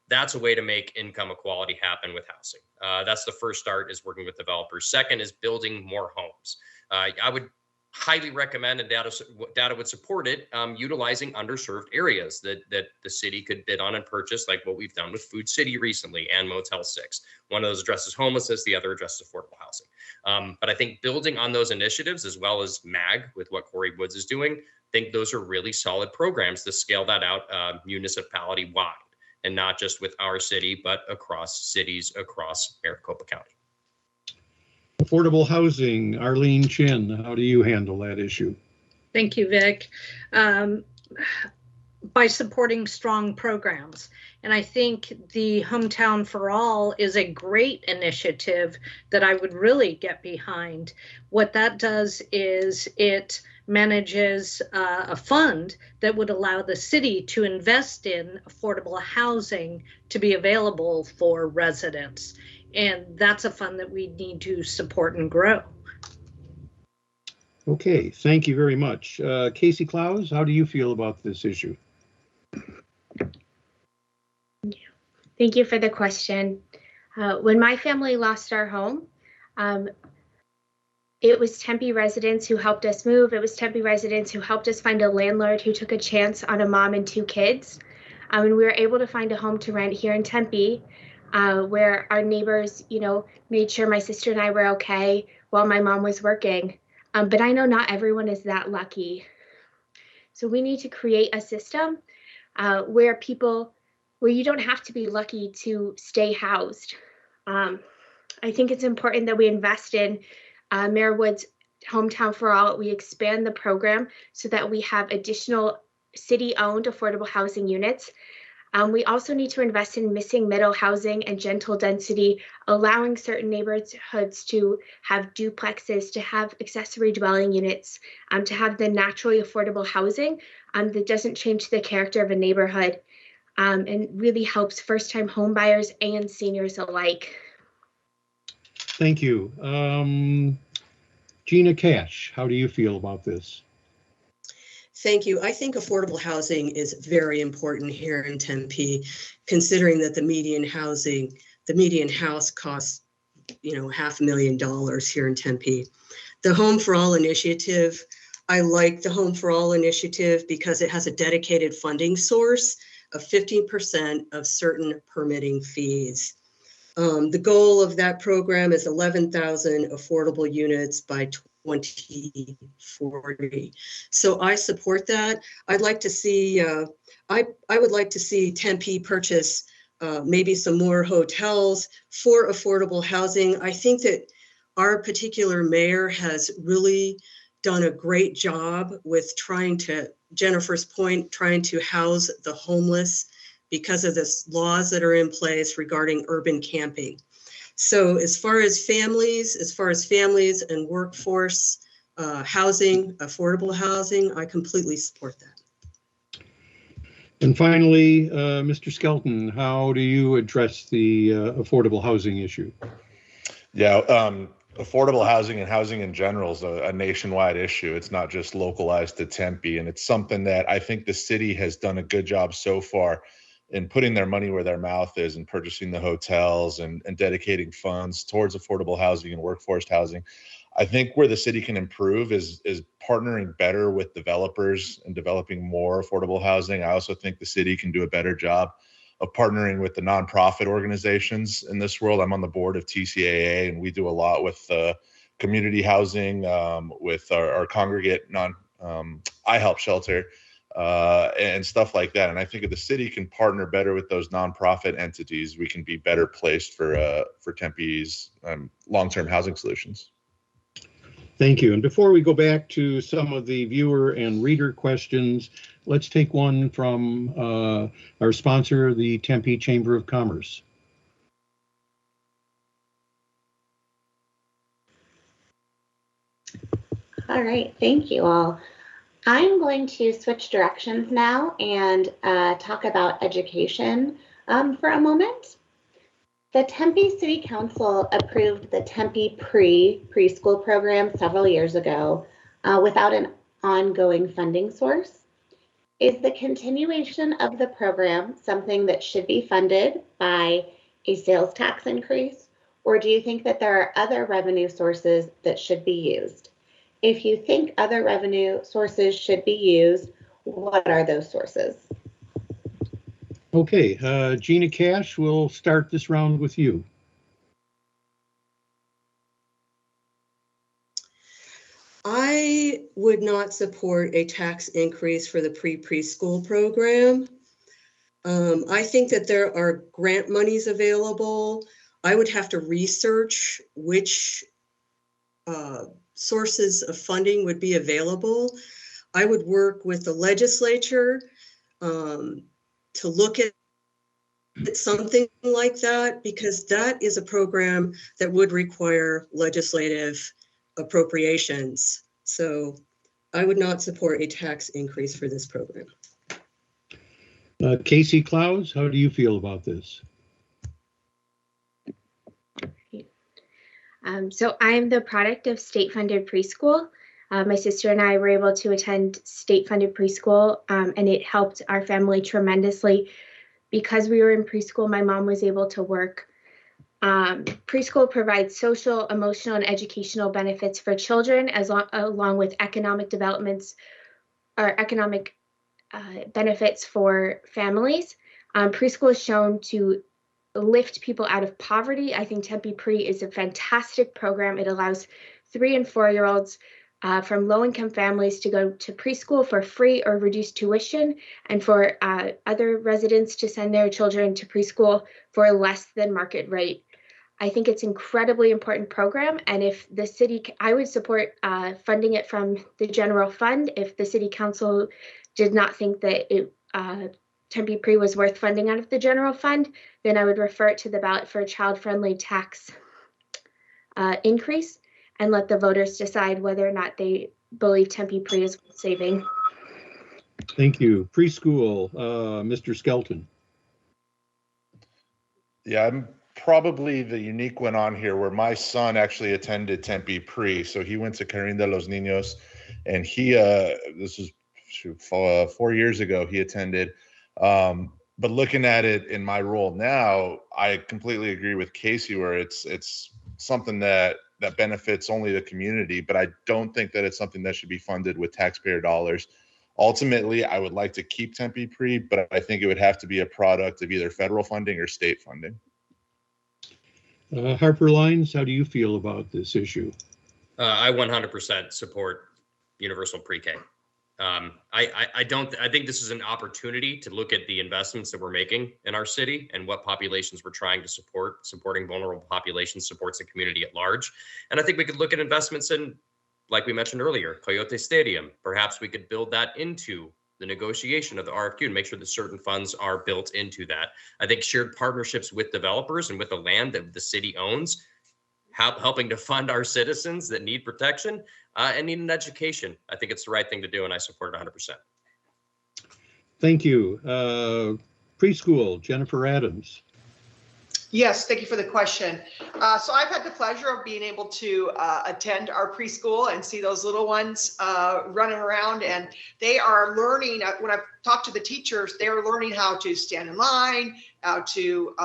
That's a way to make income equality happen with housing. That's the first start, is working with developers. Second is building more homes. I would highly recommend, and data would support it, utilizing underserved areas that the city could bid on and purchase, like what we've done with Food City recently and Motel 6. One of those addresses homelessness, the other addresses affordable housing. But I think building on those initiatives, as well as MAG with what Corey Woods is doing, I think those are really solid programs to scale that out municipality wide, and not just with our city, but across cities across Maricopa County. Affordable housing, Arlene Chen, how do you handle that issue? Thank you, Vic. By supporting strong programs. And I think the Hometown for All is a great initiative that I would really get behind. What that does is it manages a fund that would allow the city to invest in affordable housing to be available for residents. And that's a fund that we need to support and grow. Okay, thank you very much. Casey Claus, how do you feel about this issue? Thank you for the question. When my family lost our home, it was Tempe residents who helped us move. It was Tempe residents who helped us find a landlord who took a chance on a mom and 2 kids. And we were able to find a home to rent here in Tempe, where our neighbors, made sure my sister and I were okay while my mom was working. But I know not everyone is that lucky. So we need to create a system where you don't have to be lucky to stay housed. I think it's important that we invest in Mayor Wood's Hometown for All. We expand the program so that we have additional city-owned affordable housing units. We also need to invest in missing middle housing and gentle density, allowing certain neighborhoods to have duplexes, to have accessory dwelling units, to have the naturally affordable housing that doesn't change the character of a neighborhood, and really helps first-time home buyers and seniors alike. Thank you. Gina Cash, how do you feel about this? Thank you. I think affordable housing is very important here in Tempe, considering that the median house costs, $500,000 here in Tempe. The Home for All initiative, I like the Home for All initiative because it has a dedicated funding source of 15% of certain permitting fees. The goal of that program is 11,000 affordable units by 2040. So I support that. I'd like to see, I would like to see Tempe purchase maybe some more hotels for affordable housing. I think that our particular mayor has really done a great job with Jennifer's point, trying to house the homeless because of the laws that are in place regarding urban camping. So as far as families and workforce housing, affordable housing, I completely support that. And finally, Mr. Skelton, how do you address the affordable housing issue? Yeah, affordable housing and housing in general is a nationwide issue. It's not just localized to Tempe, and it's something that I think the city has done a good job so far in putting their money where their mouth is and purchasing the hotels and dedicating funds towards affordable housing and workforce housing. I think where the city can improve is partnering better with developers and developing more affordable housing. I also think the city can do a better job of partnering with the nonprofit organizations in this world. I'm on the board of TCAA, and we do a lot with community housing, with our congregate I Help shelter, and stuff like that. And I think if the city can partner better with those nonprofit entities, we can be better placed for Tempe's long-term housing solutions. Thank you. And before we go back to some of the viewer and reader questions, let's take one from our sponsor, the Tempe Chamber of Commerce. All right, thank you all. I'm going to switch directions now and talk about education for a moment. The Tempe City Council approved the Tempe preschool program several years ago without an ongoing funding source. Is the continuation of the program something that should be funded by a sales tax increase, or do you think that there are other revenue sources that should be used? If you think other revenue sources should be used, what are those sources? Okay, Gina Cash, we'll start this round with you. I would not support a tax increase for the preschool program. I think that there are grant monies available. I would have to research which sources of funding would be available. I would work with the legislature to look at something like that, because that is a program that would require legislative appropriations. So I would not support a tax increase for this program. Casey Claus, how do you feel about this? So I'm the product of state-funded preschool. My sister and I were able to attend state-funded preschool, and it helped our family tremendously. Because we were in preschool, my mom was able to work. Preschool provides social, emotional, and educational benefits for children, along with economic developments or economic benefits for families. Preschool is shown to lift people out of poverty. I think Tempe Pre is a fantastic program. It allows 3- and 4-year-olds from low-income families to go to preschool for free or reduced tuition, and for other residents to send their children to preschool for less than market rate. I think it's an incredibly important program, and if the city, I would support funding it from the general fund. If the city council did not think that Tempe Pre was worth funding out of the general fund, then I would refer it to the ballot for a child-friendly tax increase, and let the voters decide whether or not they believe Tempe Pre is worth saving. Thank you. Preschool, Mr. Skelton. Yeah, I'm probably the unique one on here, where my son actually attended Tempe Pre. So he went to Carril de los Niños, and he, this was 4 years ago he attended. But looking at it in my role now, I completely agree with Casey where it's something that benefits only the community, but I don't think that it's something that should be funded with taxpayer dollars. Ultimately, I would like to keep Tempe Pre, but I think it would have to be a product of either federal funding or state funding. Harper Lines, how do you feel about this issue? I 100% support universal pre-K. I think this is an opportunity to look at the investments that we're making in our city and what populations we're trying to support. Supporting vulnerable populations supports the community at large. And I think we could look at investments in, like we mentioned earlier, Coyote Stadium. Perhaps we could build that into the negotiation of the RFQ and make sure that certain funds are built into that. I think shared partnerships with developers and with the land that the city owns, helping to fund our citizens that need protection and need an education. I think it's the right thing to do, and I support it 100%. Thank you. Preschool, Jennifer Adams. Yes, thank you for the question. So I've had the pleasure of being able to attend our preschool and see those little ones running around, and they are learning. When I've talked to the teachers, they are learning how to stand in line, how to,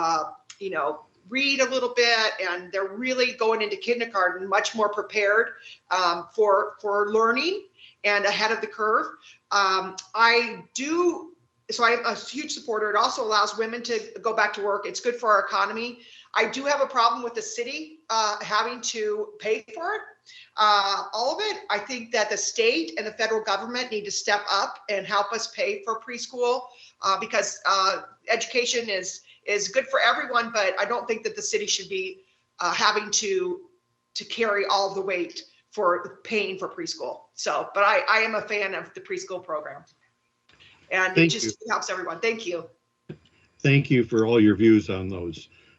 read a little bit, and they're really going into kindergarten much more prepared for learning and ahead of the curve. So I'm a huge supporter. It also allows women to go back to work. It's good for our economy. I do have a problem with the city having to pay for it, all of it. I think that the state and the federal government need to step up and help us pay for preschool because education is good for everyone, but I don't think that the city should be having to carry all of the weight for paying for preschool. So, but I am a fan of the preschool program. And it just helps everyone. Thank you. Thank you for all your views on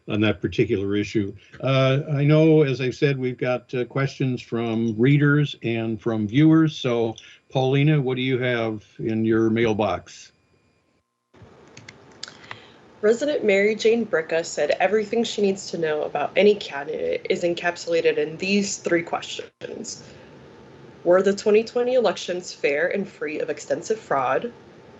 that particular issue. I know, as I said, we've got questions from readers and from viewers. So, Paulina, what do you have in your mailbox? Resident Mary Jane Bricka said everything she needs to know about any candidate is encapsulated in these 3 questions. Were the 2020 elections fair and free of extensive fraud?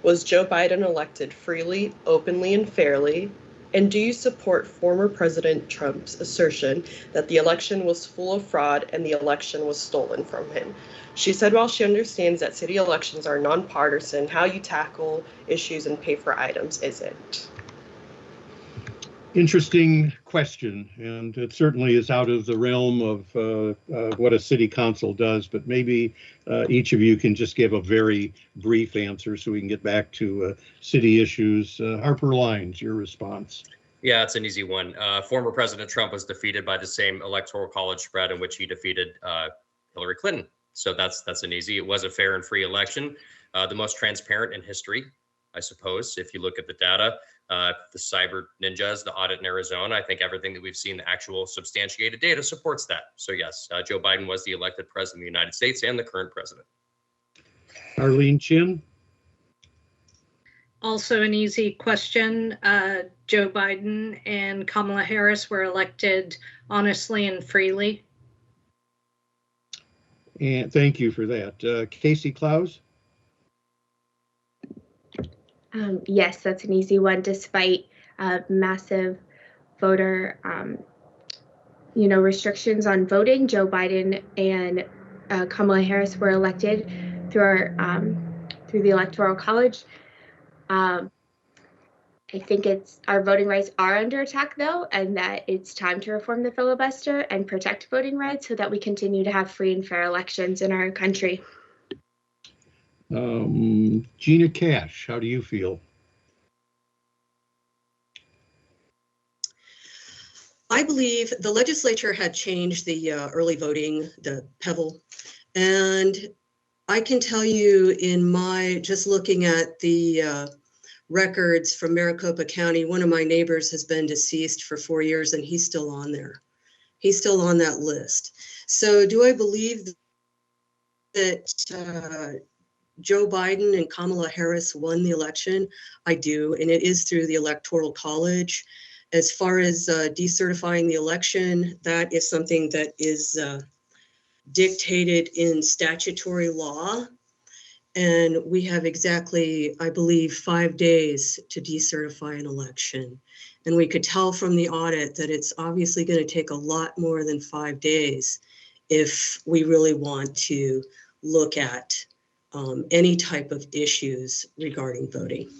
Was Joe Biden elected freely, openly, and fairly? And do you support former President Trump's assertion that the election was full of fraud and the election was stolen from him? She said while she understands that city elections are nonpartisan, how you tackle issues and pay for items isn't. Interesting question, and it certainly is out of the realm of what a city council does, but maybe each of you can just give a very brief answer so we can get back to city issues. Harper Lines, your response. Yeah, it's an easy one. Former President Trump was defeated by the same electoral college spread in which he defeated Hillary Clinton. So that's an easy. It was a fair and free election, the most transparent in history, I suppose, if you look at the data. The cyber ninjas, the audit in Arizona, I think everything that we've seen, the actual substantiated data supports that. So yes, Joe Biden was the elected president of the United States and the current president. Arlene Chen. Also an easy question. Joe Biden and Kamala Harris were elected honestly and freely. And thank you for that. Casey Claus. Yes, that's an easy one. Despite massive voter, restrictions on voting, Joe Biden and Kamala Harris were elected through the Electoral College. I think our voting rights are under attack, though, and that it's time to reform the filibuster and protect voting rights so that we continue to have free and fair elections in our country. Gina Cash, how do you feel? I believe the legislature had changed the early voting, the PEVL, and I can tell you just looking at the records from Maricopa County, one of my neighbors has been deceased for 4 years and he's still on there. He's still on that list. So do I believe that Joe Biden and Kamala Harris won the election? I do, and it is through the Electoral College. As far as decertifying the election, that is something that is dictated in statutory law. And we have exactly, I believe, 5 days to decertify an election. And we could tell from the audit that it's obviously going to take a lot more than 5 days if we really want to look at any type of issues regarding voting.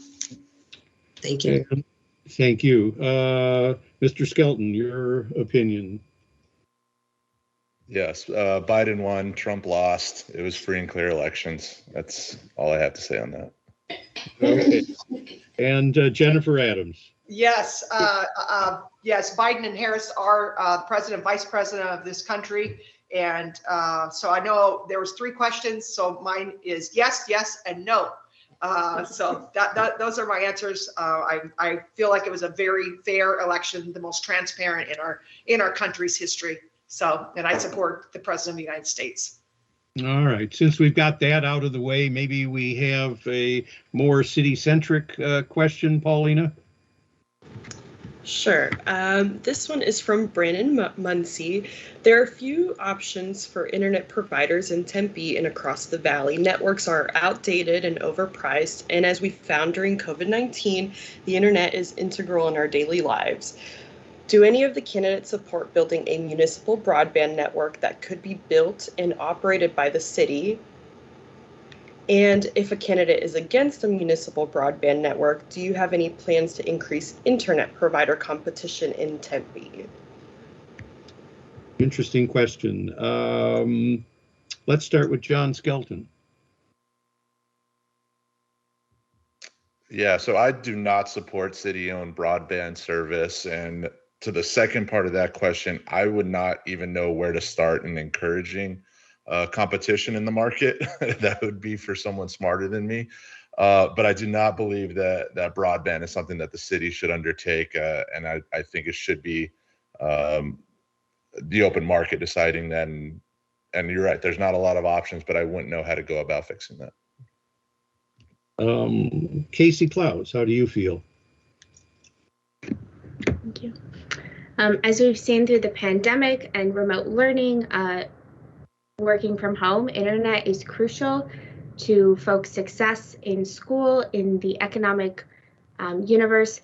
Thank you. Thank you. Mr. Skelton, your opinion. Yes, Biden won, Trump lost. It was free and clear elections. That's all I have to say on that. Okay. And Jennifer Adams. Yes, yes, Biden and Harris are president, vice president of this country. And so I know there was 3 questions. So mine is yes, yes, and no. So those are my answers. I feel like it was a very fair election, the most transparent in our country's history. So, and I support the president of the United States. All right. Since we've got that out of the way, maybe we have a more city-centric question, Paulina. Sure. This one is from Brandon Muncie. There are few options for internet providers in Tempe and across the valley. Networks are outdated and overpriced, and as we found during COVID-19, the internet is integral in our daily lives. Do any of the candidates support building a municipal broadband network that could be built and operated by the city? And if a candidate is against a municipal broadband network, do you have any plans to increase internet provider competition in Tempe? Interesting question. Let's start with John Skelton. Yeah, so I do not support city-owned broadband service. And to the second part of that question, I would not even know where to start in encouraging competition in the market. That would be for someone smarter than me. But I do not believe that broadband is something that the city should undertake. And I think it should be the open market deciding that. And you're right, there's not a lot of options, but I wouldn't know how to go about fixing that. Casey Claus, how do you feel? Thank you. As we've seen through the pandemic and remote learning, working from home, internet is crucial to folks' success in school, in the economic universe.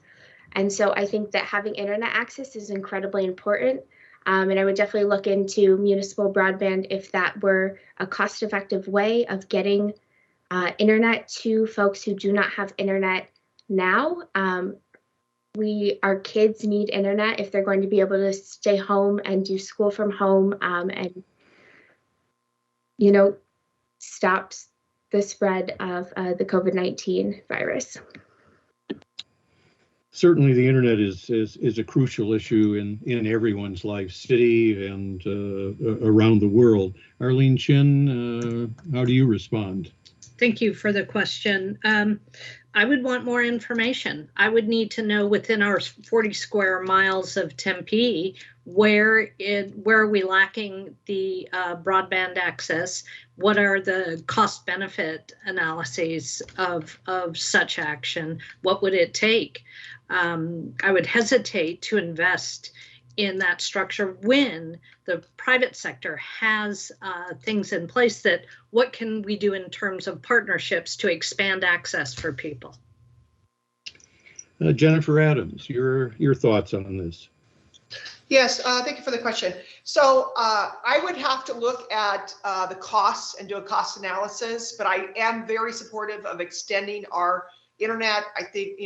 And so I think that having internet access is incredibly important. And I would definitely look into municipal broadband if that were a cost-effective way of getting internet to folks who do not have internet now. Our kids need internet if they're going to be able to stay home and do school from home and, stop the spread of the COVID-19 virus. Certainly the internet is a crucial issue in everyone's life, city and around the world. Arlene Chen, how do you respond? Thank you for the question. I would want more information. I would need to know within our 40 square miles of Tempe, where are we lacking the broadband access? What are the cost benefit analyses of such action? What would it take? I would hesitate to invest in that structure when the private sector has things in place that what can we do in terms of partnerships to expand access for people? Jennifer Adams, your thoughts on this? Yes, thank you for the question. So I would have to look at the costs and do a cost analysis, but I am very supportive of extending our internet. I think,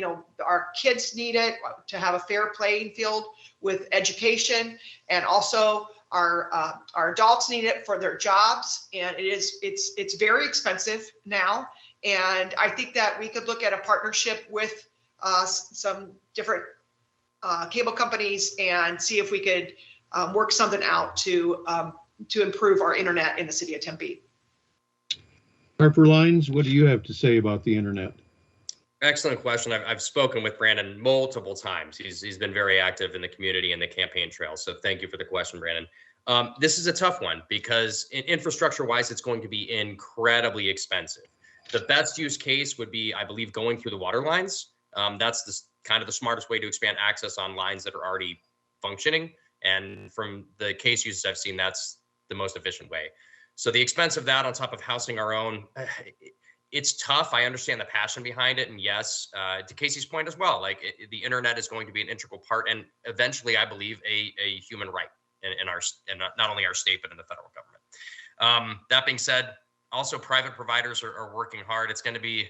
our kids need it to have a fair playing field with education, and also our adults need it for their jobs. And it's very expensive now. And I think that we could look at a partnership with some different cable companies and see if we could work something out to improve our internet in the city of Tempe. Harper Lines, what do you have to say about the internet? Excellent question. I've spoken with Brandon multiple times. He's been very active in the community and the campaign trail. So thank you for the question, Brandon. This is a tough one because infrastructure wise, it's going to be incredibly expensive. The best use case would be, I believe, going through the water lines. That's kind of the smartest way to expand access on lines that are already functioning. And from the case uses I've seen, that's the most efficient way. So the expense of that on top of housing our own, it's tough. I understand the passion behind it. And yes, to Casey's point as well, like the internet is going to be an integral part and eventually, I believe, a human right in our, and not only our state, but in the federal government. That being said, also private providers are working hard. It's going to be,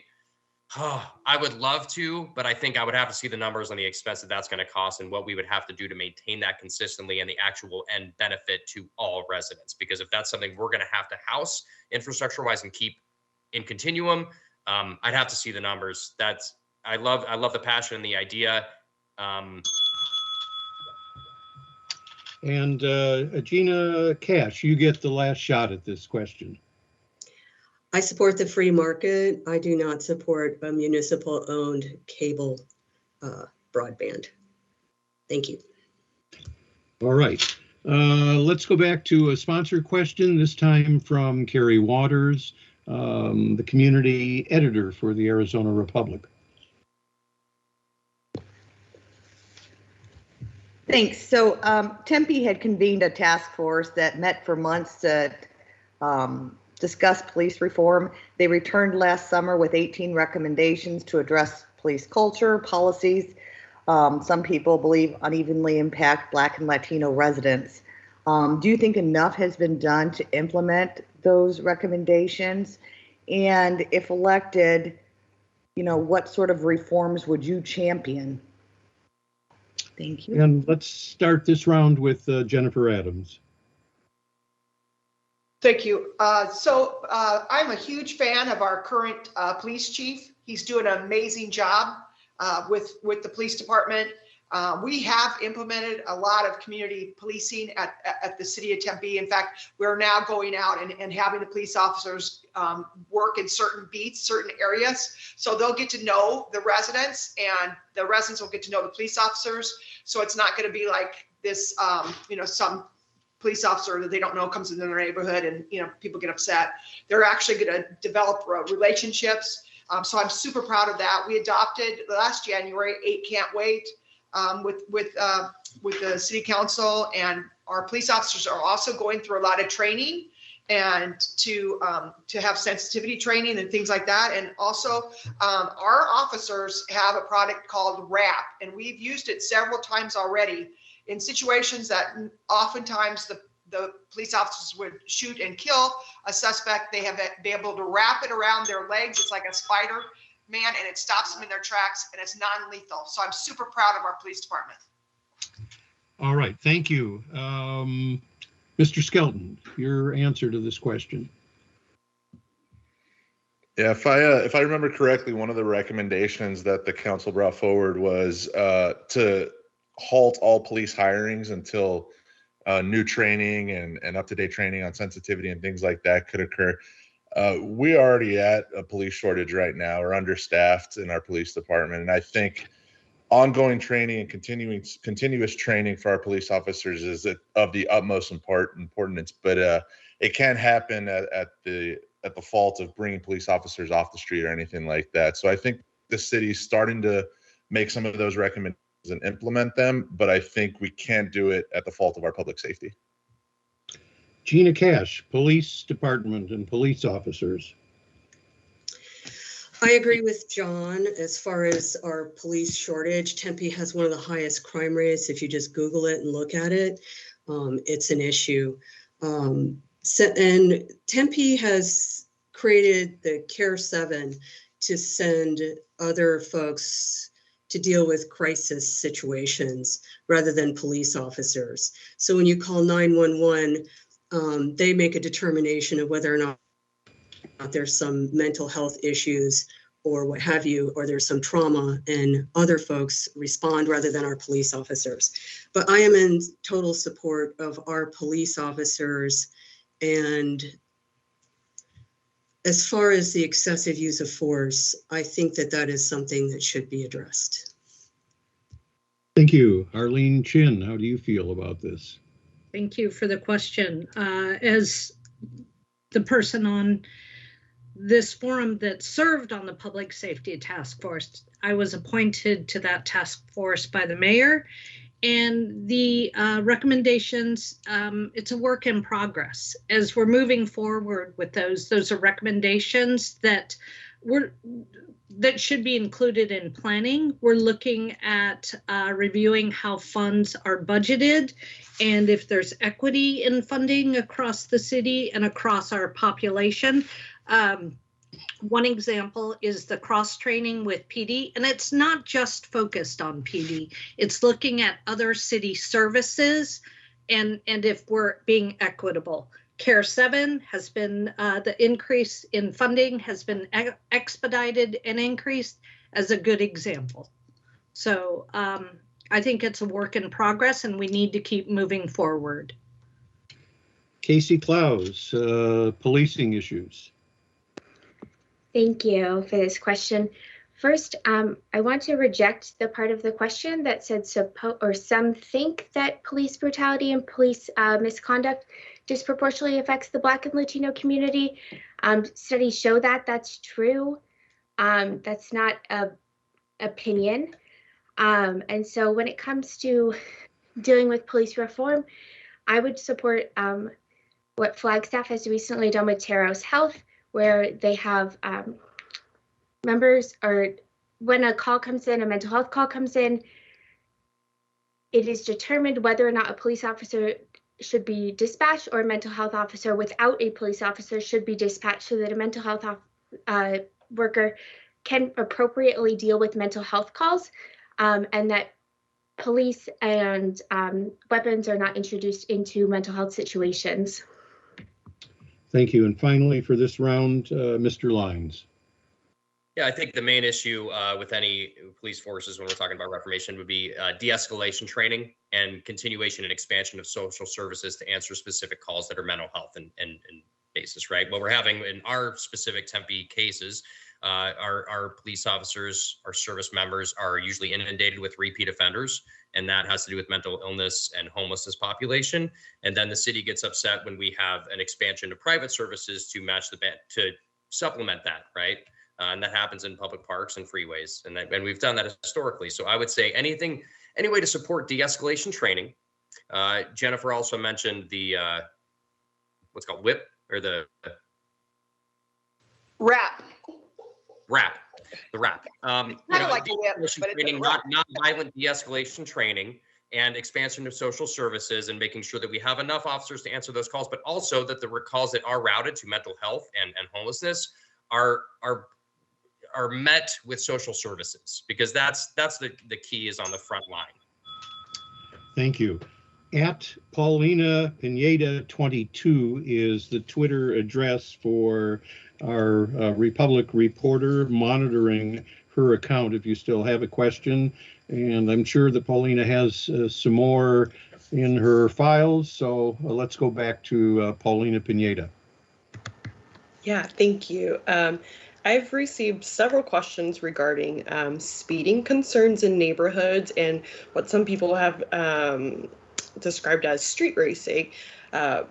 I would love to, but I think I would have to see the numbers on the expense that that's going to cost and what we would have to do to maintain that consistently and the actual end benefit to all residents. Because if that's something we're going to have to house infrastructure wise and keep in continuum, I'd have to see the numbers. I love the passion and the idea. And Gina Cash, you get the last shot at this question. I support the free market. I do not support a municipal-owned cable broadband. Thank you. All right. Let's go back to a sponsor question, this time from Carrie Waters, the community editor for the Arizona Republic. Thanks. So Tempe had convened a task force that met for months to discuss police reform. They returned last summer with 18 recommendations to address police culture, policies. Some people believe unevenly impact Black and Latino residents. Do you think enough has been done to implement those recommendations? And if elected, what sort of reforms would you champion? Thank you. And let's start this round with Jennifer Adams. Thank you. So I'm a huge fan of our current police chief. He's doing an amazing job with the police department. We have implemented a lot of community policing at the city of Tempe. In fact, we're now going out and having the police officers work in certain beats, certain areas. So they'll get to know the residents and the residents will get to know the police officers. So it's not going to be like this, some police officer that they don't know comes into their neighborhood and people get upset. They're actually going to develop relationships. So I'm super proud of that. We adopted last January 8 Can't Wait with the city council, and our police officers are also going through a lot of training and to have sensitivity training and things like that. And also our officers have a product called RAP, and we've used it several times already in situations that oftentimes the police officers would shoot and kill a suspect. They have been able to wrap it around their legs. It's like a Spider Man, and it stops them in their tracks, and it's non-lethal. So I'm super proud of our police department. All right, thank you. Mr. Skelton, your answer to this question. Yeah, if I remember correctly, one of the recommendations that the council brought forward was to halt all police hirings until new training and up-to-date training on sensitivity and things like that could occur. We are already at a police shortage right now. We're understaffed in our police department, and I think ongoing training and continuous training for our police officers is of the utmost importance. But it can't happen at the fault of bringing police officers off the street or anything like that. So I think the city's starting to make some of those recommendations and implement them, but I think we can't do it at the fault of our public safety. Gina Cash, police department and police officers. I agree with John as far as our police shortage. Tempe has one of the highest crime rates. If you just Google it and look at it, it's an issue. And Tempe has created the Care 7 to send other folks to deal with crisis situations rather than police officers. So when you call 911, they make a determination of whether or not there's some mental health issues or what have you, or there's some trauma, and other folks respond rather than our police officers. But I am in total support of our police officers. And as far as the excessive use of force, I think that is something that should be addressed. Thank you. Arlene Chen, how do you feel about this? Thank you for the question. As the person on this forum that served on the Public Safety Task Force, I was appointed to that task force by the mayor, and the recommendations, it's a work in progress. As we're moving forward with those are recommendations that that should be included in planning. We're looking at reviewing how funds are budgeted and if there's equity in funding across the city and across our population. One example is the cross training with PD, and it's not just focused on PD. It's looking at other city services and if we're being equitable. Care 7 has been, the increase in funding has been expedited and increased as a good example. So I think it's a work in progress and we need to keep moving forward. Casey Claus, policing issues. Thank you for this question. First, I want to reject the part of the question that said some think that police brutality and police misconduct disproportionately affects the Black and Latino community. Studies show that that's true. That's not an opinion. And so when it comes to dealing with police reform, I would support what Flagstaff has recently done with Teros Health, where they have members, or when a call comes in, a mental health call comes in, it is determined whether or not a police officer should be dispatched or a mental health officer without a police officer should be dispatched, so that a mental health worker can appropriately deal with mental health calls, and that police and weapons are not introduced into mental health situations. Thank you. And finally, for this round, Mr. Lyons. Yeah, I think the main issue with any police forces when we're talking about reformation would be de-escalation training and continuation and expansion of social services to answer specific calls that are mental health and basis, right? What we're having in our specific Tempe cases, our police officers, our service members are usually inundated with repeat offenders, and that has to do with mental illness and homelessness population. And then the city gets upset when we have an expansion of private services to match to supplement that, right? And that happens in public parks and freeways. And we've done that historically. So I would say any way to support de-escalation training. Jennifer also mentioned the, what's called WHIP, or the RAP. The RAP. Kind of like WHIP, but training, non-violent de-escalation training and expansion of social services, and making sure that we have enough officers to answer those calls, but also that the calls that are routed to mental health and homelessness are met with social services, because that's the key is on the front line. Thank you. At Paulina Pineda 22 is the Twitter address for our Republic reporter monitoring her account if you still have a question. And I'm sure that Paulina has some more in her files. So let's go back to Paulina Pineda. Yeah, thank you. I've received several questions regarding speeding concerns in neighborhoods and what some people have described as street racing.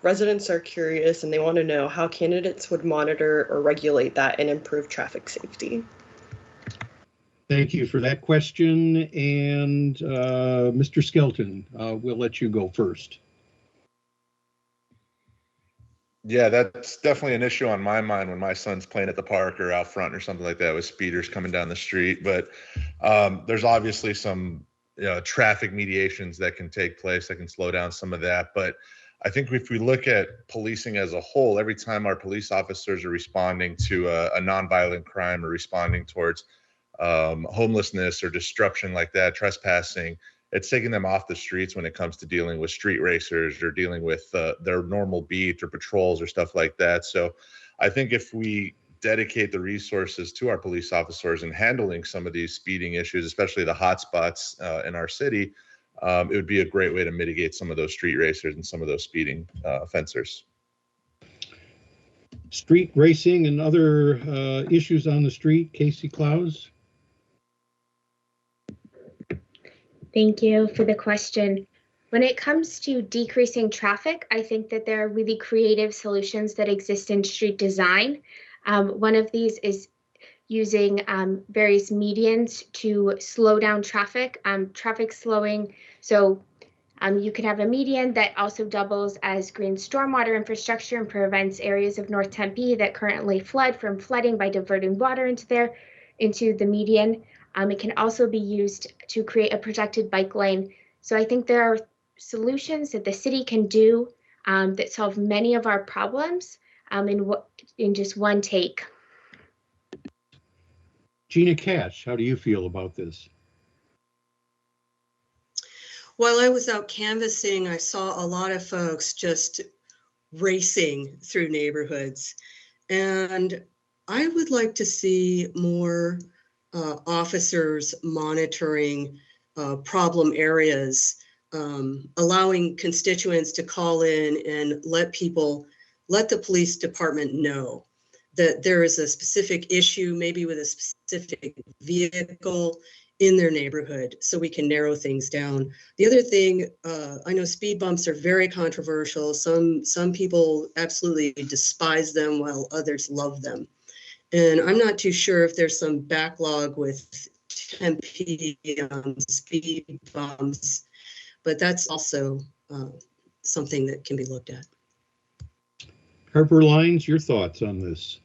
Residents are curious and they want to know how candidates would monitor or regulate that and improve traffic safety. Thank you for that question. And Mr. Skelton, we'll let you go first. Yeah, that's definitely an issue on my mind when my son's playing at the park or out front or something like that with speeders coming down the street. But there's obviously some traffic mediations that can take place that can slow down some of that. But I think if we look at policing as a whole, every time our police officers are responding to a nonviolent crime or responding towards homelessness or disruption like that, trespassing, it's taking them off the streets when it comes to dealing with street racers or dealing with their normal beat or patrols or stuff like that. So I think if we dedicate the resources to our police officers in handling some of these speeding issues, especially the hot spots in our city, it would be a great way to mitigate some of those street racers and some of those speeding offenders. Street racing and other issues on the street, Casey Claus. Thank you for the question. When it comes to decreasing traffic, I think that there are really creative solutions that exist in street design. One of these is using various medians to slow down traffic, traffic slowing. So You can have a median that also doubles as green stormwater infrastructure and prevents areas of North Tempe that currently flood from flooding by diverting water into the median. It can also be used to create a protected bike lane. So I think there are solutions that the city can do that solve many of our problems in just one take. Gina Cash, how do you feel about this? While I was out canvassing, I saw a lot of folks just racing through neighborhoods. And I would like to see more officers monitoring problem areas, allowing constituents to call in and let the police department know that there is a specific issue, maybe with a specific vehicle in their neighborhood, so we can narrow things down. The other thing, I know speed bumps are very controversial. Some people absolutely despise them while others love them. And I'm not too sure if there's some backlog with Tempe speed bumps, but that's also something that can be looked at. Harper Lines, your thoughts on this?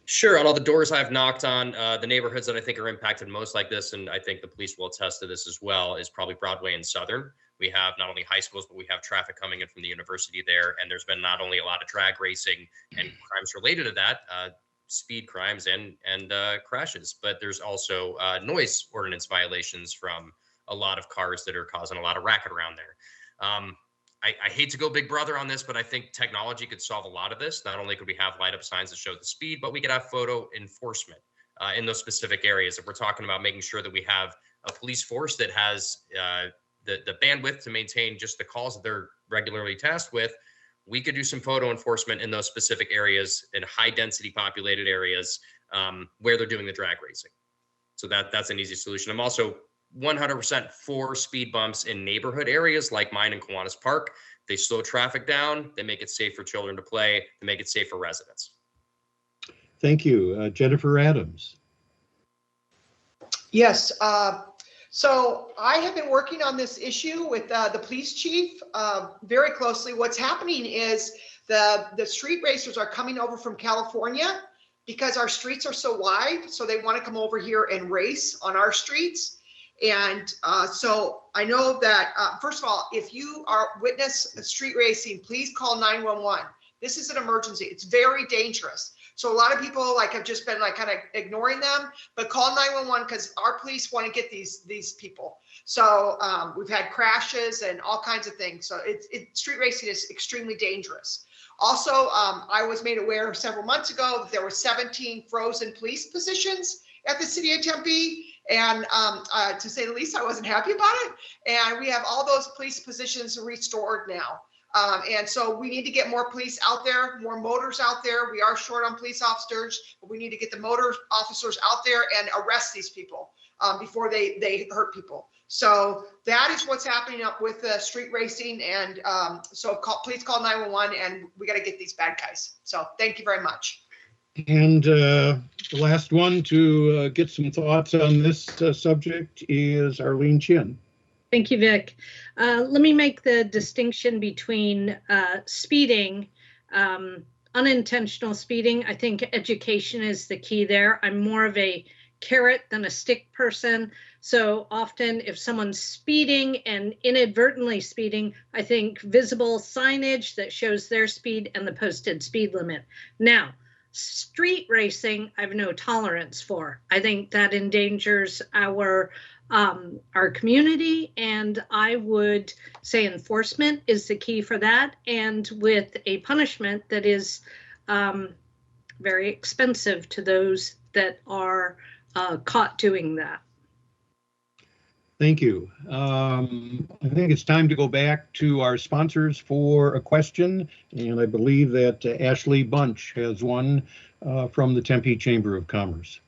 Sure. On all the doors I've knocked on, the neighborhoods that I think are impacted most like this, and I think the police will attest to this as well, is probably Broadway and Southern. We have not only high schools, but we have traffic coming in from the university there. And there's been not only a lot of drag racing and crimes related to that, speed crimes and crashes, but there's also noise ordinance violations from a lot of cars that are causing a lot of racket around there. I hate to go big brother on this, but I think technology could solve a lot of this. Not only could we have light up signs that show the speed, but we could have photo enforcement in those specific areas. If we're talking about making sure that we have a police force that has the bandwidth to maintain just the calls that they're regularly tasked with, we could do some photo enforcement in those specific areas, in high density populated areas where they're doing the drag racing. So that's an easy solution. I'm also 100% for speed bumps in neighborhood areas like mine in Kiwanis Park. They slow traffic down, they make it safe for children to play, they make it safe for residents. Thank you. Jennifer Adams. Yes. So I have been working on this issue with the police chief very closely. What's happening is the street racers are coming over from California because our streets are so wide. So they want to come over here and race on our streets. And so I know that, first of all, if you are witness street racing, please call 911. This is an emergency. It's very dangerous. So a lot of people have just been kind of ignoring them, but call 911 because our police want to get these people. So we've had crashes and all kinds of things. So street racing is extremely dangerous. Also, I was made aware several months ago that there were 17 frozen police positions at the city of Tempe. And to say the least, I wasn't happy about it. And we have all those police positions restored now. And so we need to get more police out there, more motors out there. We are short on police officers, but we need to get the motor officers out there and arrest these people before they hurt people. So that is what's happening up with the street racing. And so please call 911 and we got to get these bad guys. So thank you very much. And the last one to get some thoughts on this subject is Arlene Chen. Thank you, Vic. Let me make the distinction between speeding, unintentional speeding. I think education is the key there. I'm more of a carrot than a stick person. So often if someone's speeding and inadvertently speeding, I think visible signage that shows their speed and the posted speed limit. Now, street racing, I have no tolerance for. I think that endangers our community, and I would say enforcement is the key for that, and with a punishment that is very expensive to those that are caught doing that. Thank you. I think it's time to go back to our sponsors for a question, and I believe that Ashley Bunch has one from the Tempe Chamber of Commerce.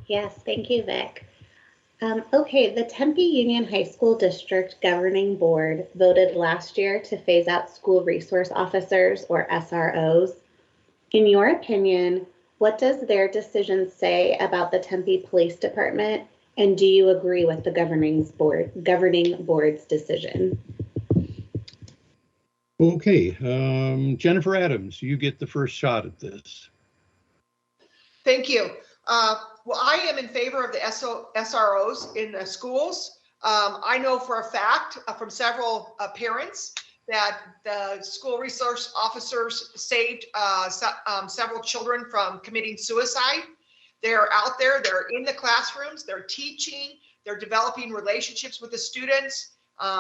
Yes, thank you, Vic. Okay, the Tempe Union High School District Governing Board voted last year to phase out school resource officers, or SROs. In your opinion, what does their decision say about the Tempe Police Department And do you agree with the governing board's decision? Okay, Jennifer Adams, you get the first shot at this. Thank you. Well, I am in favor of the SROs in the schools. I know for a fact from several parents that the school resource officers saved several children from committing suicide. They're out there, they're in the classrooms, they're teaching, they're developing relationships with the students.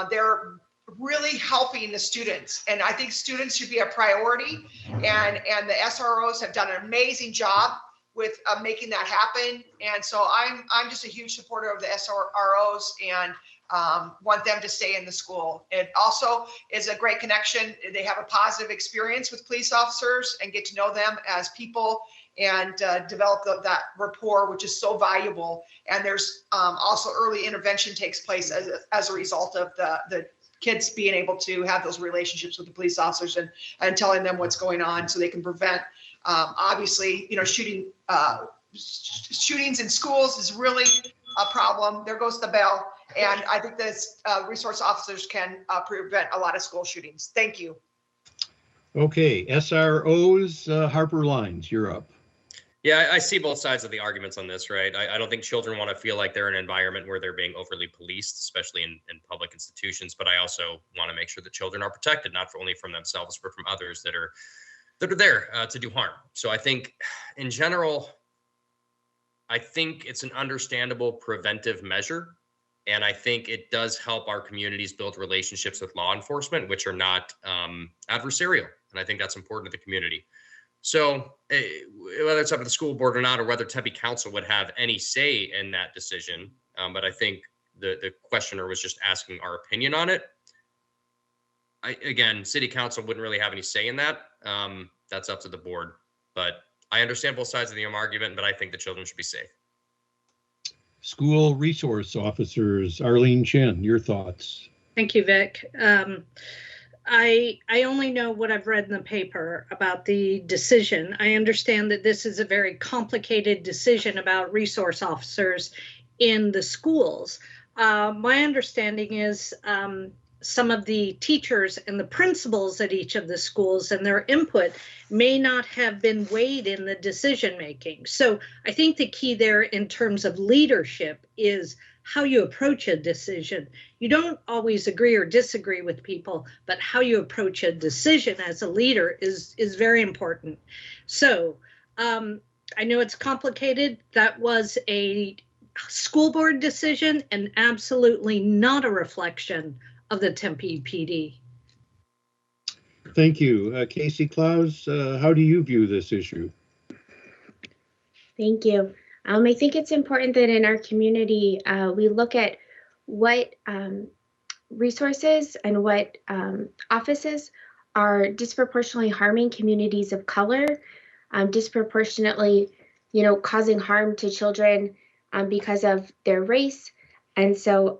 They're really helping the students. And I think students should be a priority. And the SROs have done an amazing job with making that happen. And so I'm just a huge supporter of the SROs and want them to stay in the school. It also is a great connection. They have a positive experience with police officers and get to know them as people and develop that rapport, which is so valuable. And there's also early intervention takes place as a result of the kids being able to have those relationships with the police officers and telling them what's going on so they can prevent, obviously, shootings in schools is really a problem. There goes the bell. And I think this resource officers can prevent a lot of school shootings. Thank you. Okay, SROs, Harper Lines, you're up. Yeah, I see both sides of the arguments on this, right? I don't think children want to feel like they're in an environment where they're being overly policed, especially in public institutions. But I also want to make sure that children are protected, not only from themselves, but from others that are there to do harm. So I think in general, I think it's an understandable preventive measure. And I think it does help our communities build relationships with law enforcement, which are not adversarial. And I think that's important to the community. So whether it's up to the school board or not, or whether Tempe Council would have any say in that decision, but I think the questioner was just asking our opinion on it. Again, City Council wouldn't really have any say in that. That's up to the board. But I understand both sides of the argument, but I think the children should be safe. School resource officers, Arlene Chen, your thoughts. Thank you, Vic. I only know what I've read in the paper about the decision. I understand that this is a very complicated decision about resource officers in the schools. My understanding is some of the teachers and the principals at each of the schools and their input may not have been weighed in the decision making. So I think the key there in terms of leadership is how you approach a decision. You don't always agree or disagree with people, but how you approach a decision as a leader is very important. So I know it's complicated. That was a school board decision and absolutely not a reflection of the Tempe PD. Thank you. Casey Claus, how do you view this issue? Thank you. I think it's important that in our community, we look at what resources and what offices are disproportionately harming communities of color, disproportionately, causing harm to children because of their race. And so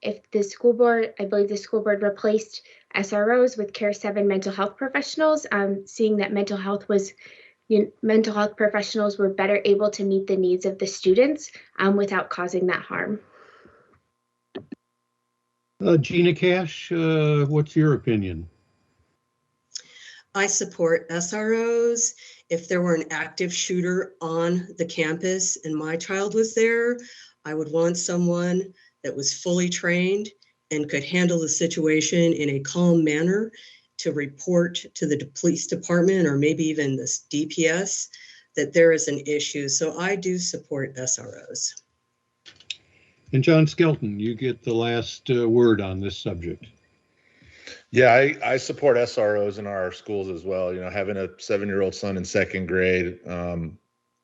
if the school board, I believe the school board replaced SROs with Care 7 mental health professionals, seeing that mental health professionals were better able to meet the needs of the students without causing that harm. Gina Cash, what's your opinion? I support SROs. If there were an active shooter on the campus and my child was there, I would want someone that was fully trained and could handle the situation in a calm manner to report to the police department or maybe even this DPS that there is an issue. So I do support SROs. And John Skelton, you get the last word on this subject. Yeah, I support SROs in our schools as well. Having a 7-year-old son in 2nd grade, the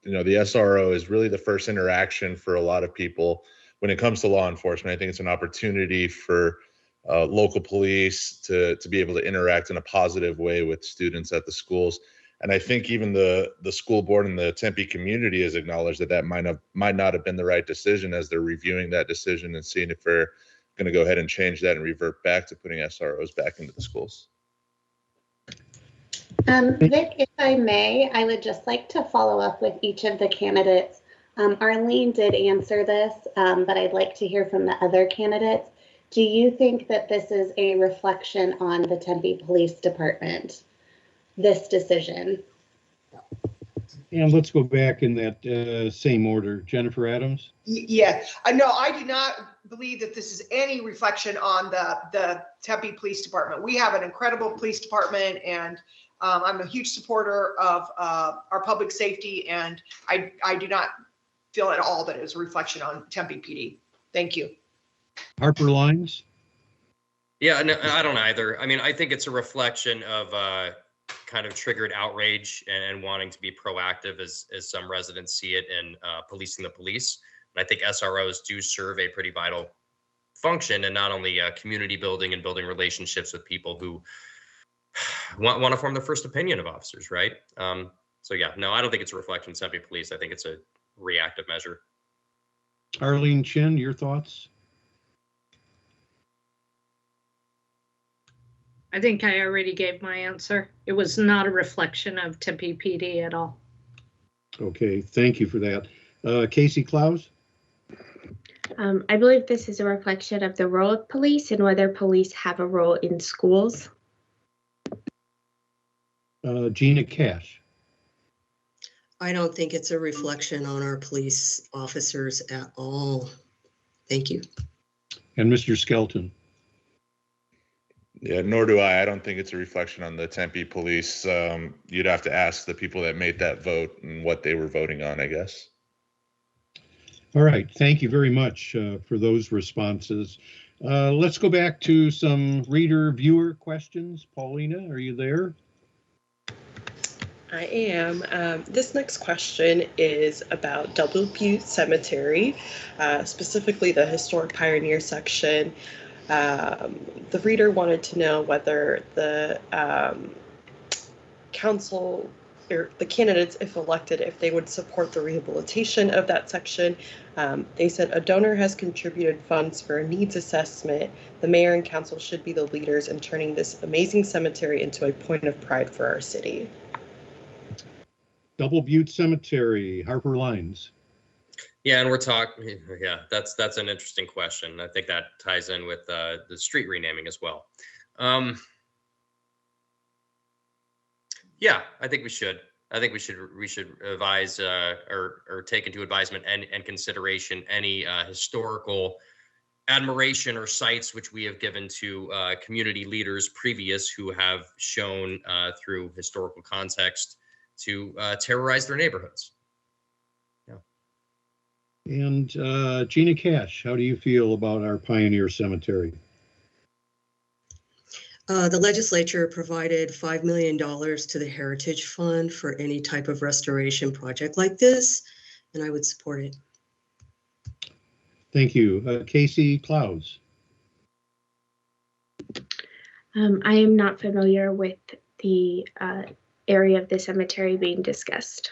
SRO is really the first interaction for a lot of people when it comes to law enforcement. I think it's an opportunity for local police to be able to interact in a positive way with students at the schools. And I think even the school board and the Tempe community has acknowledged that might not have been the right decision as they're reviewing that decision and seeing if they're going to go ahead and change that and revert back to putting SROs back into the schools. Vic, if I may, I would just like to follow up with each of the candidates Arlene did answer this, but I'd like to hear from the other candidates. Do you think that this is a reflection on the Tempe Police Department, this decision? And let's go back in that same order. Jennifer Adams? Yeah, no, I do not believe that this is any reflection on the Tempe Police Department. We have an incredible police department, and I'm a huge supporter of our public safety, and I do not feel at all that it was a reflection on Tempe PD. Thank you. Harper Lines? Yeah, no, I don't either. I mean, I think it's a reflection of kind of triggered outrage and wanting to be proactive as some residents see it in policing the police. And I think SROs do serve a pretty vital function, and not only community building and building relationships with people who want to form the first opinion of officers, right? So yeah, no, I don't think it's a reflection of Tempe Police. I think it's a reactive measure. Arlene Chen, your thoughts? I think I already gave my answer. It was not a reflection of Tempe PD at all. Okay, thank you for that. Casey Claus? I believe this is a reflection of the role of police and whether police have a role in schools. Gina Cash? I don't think it's a reflection on our police officers at all. Thank you. And Mr. Skelton? Yeah, nor do I. I don't think it's a reflection on the Tempe police. You'd have to ask the people that made that vote and what they were voting on, I guess. All right, thank you very much for those responses. Let's go back to some reader-viewer questions. Paulina, are you there? I am. This next question is about Double Butte Cemetery, specifically the Historic Pioneer section. The reader wanted to know whether the council or the candidates, if elected, if they would support the rehabilitation of that section. They said a donor has contributed funds for a needs assessment. The mayor and council should be the leaders in turning this amazing cemetery into a point of pride for our city. Double Butte Cemetery, Harper Lines. Yeah, and we're talking, yeah, that's an interesting question. I think that ties in with the street renaming as well. Yeah, I think we should. I think we should advise or take into advisement and consideration any historical admiration or sites which we have given to community leaders previous who have shown through historical context to terrorize their neighborhoods. Yeah. And Gina Cash, how do you feel about our Pioneer Cemetery? The legislature provided $5 million to the Heritage Fund for any type of restoration project like this, and I would support it. Thank you. Casey Claus. I am not familiar with the area of the cemetery being discussed.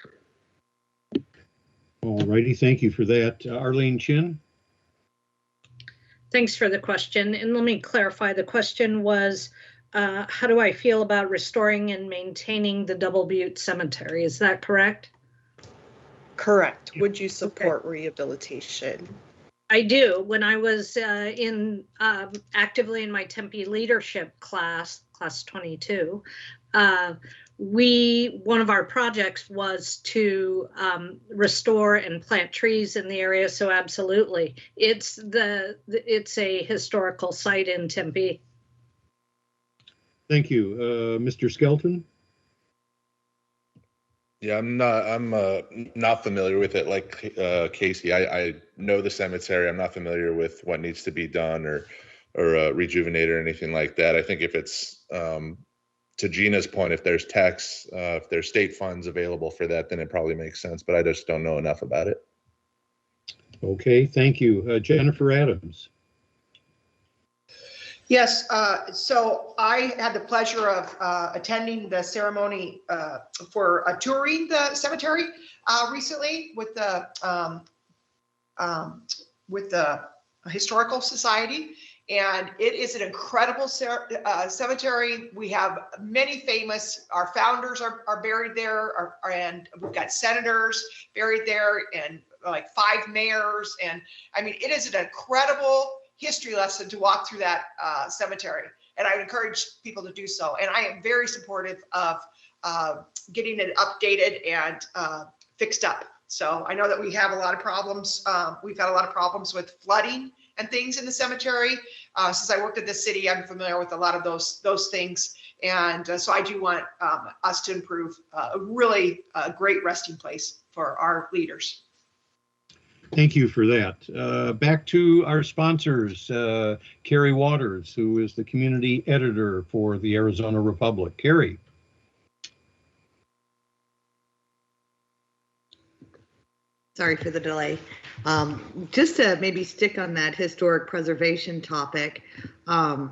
All righty, thank you for that. Arlene Chen. Thanks for the question. And let me clarify, the question was, how do I feel about restoring and maintaining the Double Butte Cemetery? Is that correct? Correct. Would you support rehabilitation? I do. When I was actively in my Tempe leadership class 22, one of our projects was to restore and plant trees in the area. So absolutely, it's a historical site in Tempe. Thank you. Mr. Skelton. Yeah, I'm not familiar with it like Casey. I know the cemetery. I'm not familiar with what needs to be done or rejuvenate or anything like that. I think if it's to Gina's point, if there's tax, if there's state funds available for that, then it probably makes sense, but I just don't know enough about it. Okay, thank you. Jennifer Adams. Yes, so I had the pleasure of attending the ceremony for touring the cemetery recently with the Historical Society. And it is an incredible cemetery. We have many famous, our founders are buried there, and we've got senators buried there, and like 5 mayors. And I mean, it is an incredible history lesson to walk through that cemetery. And I would encourage people to do so. And I am very supportive of getting it updated and fixed up. So I know that we have a lot of problems. We've had a lot of problems with flooding and things in the cemetery. Since I worked at the city, I'm familiar with a lot of those things. And so I do want us to improve a really great resting place for our leaders. Thank you for that. Back to our sponsors, Carrie Waters, who is the community editor for the Arizona Republic. Carrie. Sorry for the delay. Just to maybe stick on that historic preservation topic, you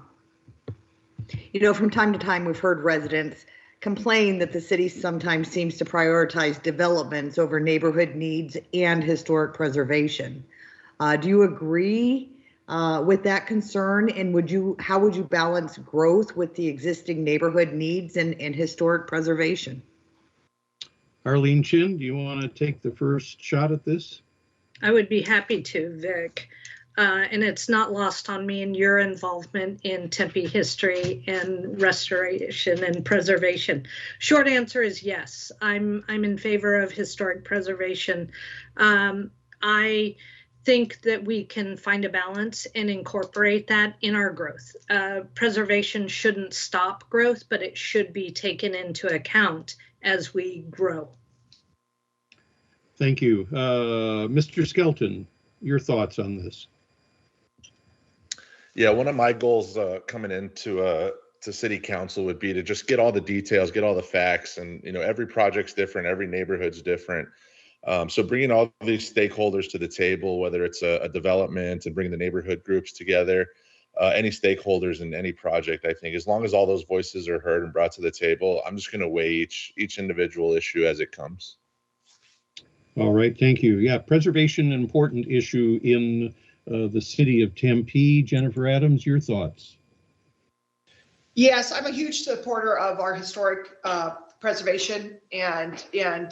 know, from time to time, we've heard residents complain that the city sometimes seems to prioritize developments over neighborhood needs and historic preservation. Do you agree with that concern? And how would you balance growth with the existing neighborhood needs and historic preservation? Arlene Chen, do you want to take the first shot at this? I would be happy to, Vic. And it's not lost on me in your involvement in Tempe history and restoration and preservation. Short answer is yes. I'm in favor of historic preservation. I think that we can find a balance and incorporate that in our growth. Preservation shouldn't stop growth, but it should be taken into account as we grow. Thank you. Mr. Skelton, your thoughts on this? Yeah, one of my goals coming into to city council would be to just get all the details, get all the facts, and you know, every project's different, every neighborhood's different. So bringing all these stakeholders to the table, whether it's a development and bringing the neighborhood groups together, any stakeholders in any project, I think as long as all those voices are heard and brought to the table, I'm just going to weigh each individual issue as it comes. All right, thank you. Yeah, preservation, an important issue in the city of Tempe. Jennifer Adams, your thoughts? Yes, I'm a huge supporter of our historic preservation, and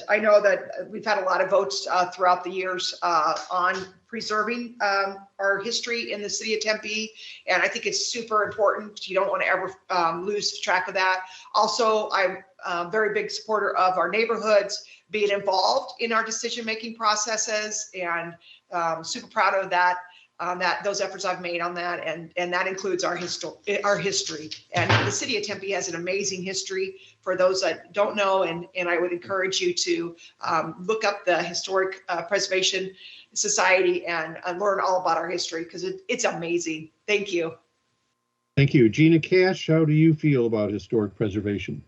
I know that we've had a lot of votes throughout the years on preserving our history in the city of Tempe, and I think it's super important. You don't want to ever lose track of that. Also, I'm a very big supporter of our neighborhoods being involved in our decision-making processes, and super proud of that. Those efforts I've made on that, and that includes our history. And the city of Tempe has an amazing history for those that don't know, and I would encourage you to look up the Historic Preservation Society and learn all about our history, because it's amazing. Thank you. Thank you. Gina Cash, how do you feel about historic preservation?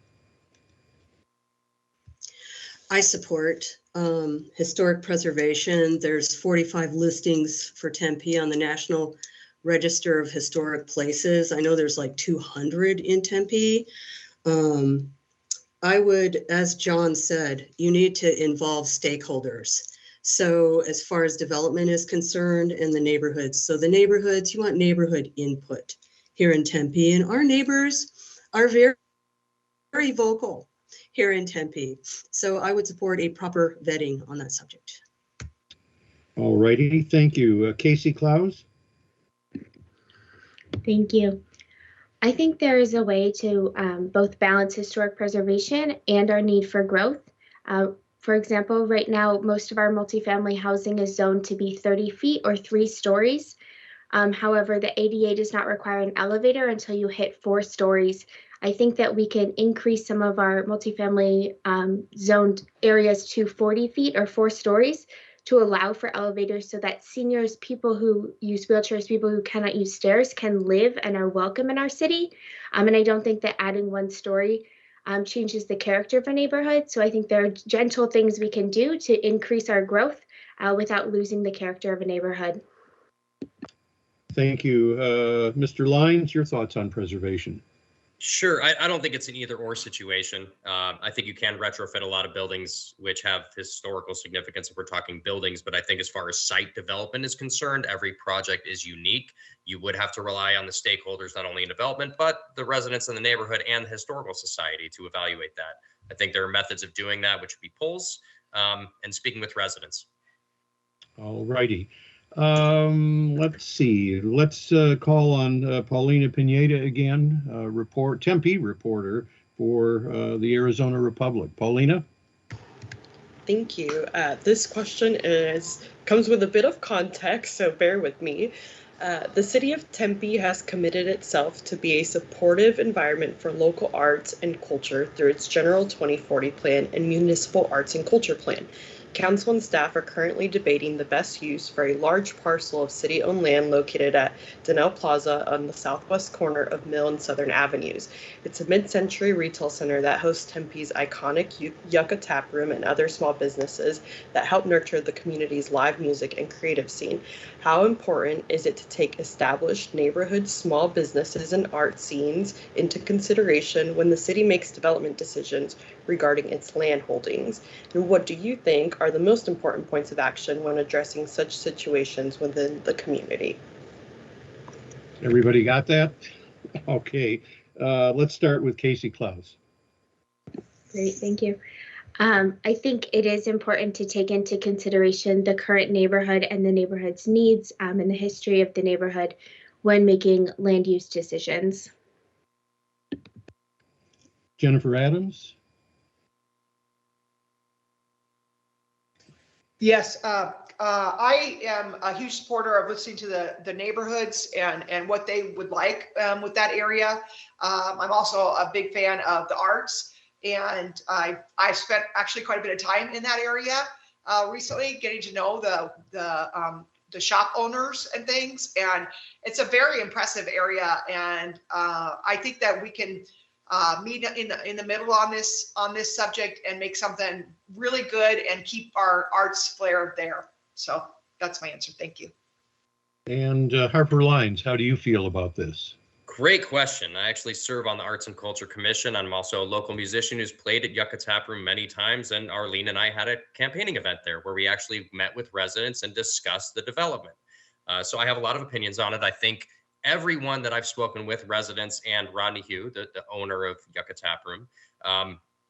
I support historic preservation. There's 45 listings for Tempe on the National Register of Historic Places. I know there's like 200 in Tempe. I would, as John said, you need to involve stakeholders. So as far as development is concerned, and the neighborhoods. So the neighborhoods, you want neighborhood input here in Tempe, and our neighbors are very, very vocal here in Tempe. So I would support a proper vetting on that subject. All righty, thank you. Casey Claus? Thank you. I think there is a way to both balance historic preservation and our need for growth. For example, right now, most of our multifamily housing is zoned to be 30 feet or 3 stories. However, the ADA does not require an elevator until you hit 4 stories. I think that we can increase some of our multifamily zoned areas to 40 feet or 4 stories to allow for elevators, so that seniors, people who use wheelchairs, people who cannot use stairs can live and are welcome in our city. And I don't think that adding 1 story changes the character of a neighborhood. So I think there are gentle things we can do to increase our growth without losing the character of a neighborhood. Thank you. Mr. Lyons, your thoughts on preservation? Sure. I don't think it's an either or situation. I think you can retrofit a lot of buildings which have historical significance if we're talking buildings, but I think as far as site development is concerned, every project is unique. You would have to rely on the stakeholders, not only in development, but the residents in the neighborhood and the historical society to evaluate that. I think there are methods of doing that, which would be polls and speaking with residents. All righty. Let's see. Let's call on Paulina Pineda again, Tempe reporter for the Arizona Republic. Paulina? Thank you. This question comes with a bit of context, so bear with me. The city of Tempe has committed itself to be a supportive environment for local arts and culture through its General 2040 Plan and Municipal Arts and Culture Plan. Council and staff are currently debating the best use for a large parcel of city-owned land located at Donnell Plaza on the southwest corner of Mill and Southern Avenues. It's a mid-century retail center that hosts Tempe's iconic Yucca Tap Room and other small businesses that help nurture the community's live music and creative scene. How important is it to take established neighborhood small businesses and art scenes into consideration when the city makes development decisions regarding its land holdings? And what do you think are the most important points of action when addressing such situations within the community? Everybody got that? Okay. Let's start with Casey Claus. Great, thank you. I think it is important to take into consideration the current neighborhood and the neighborhood's needs and the history of the neighborhood when making land use decisions. Jennifer Adams? Yes, I am a huge supporter of listening to the neighborhoods and what they would like with that area. I'm also a big fan of the arts, and I spent actually quite a bit of time in that area recently, getting to know the shop owners and things. And it's a very impressive area, and I think that we can meet in the middle on this subject and make something really good and keep our arts flair there. So that's my answer. Thank you. And Harper Lyons, how do you feel about this? Great question. I actually serve on the Arts and Culture Commission. I'm also a local musician who's played at Yucca Tap Room many times, and Arlene and I had a campaigning event there where we actually met with residents and discussed the development. So I have a lot of opinions on it. I think everyone that I've spoken with, residents and Rodney Hugh, the owner of Yucca Tap Room,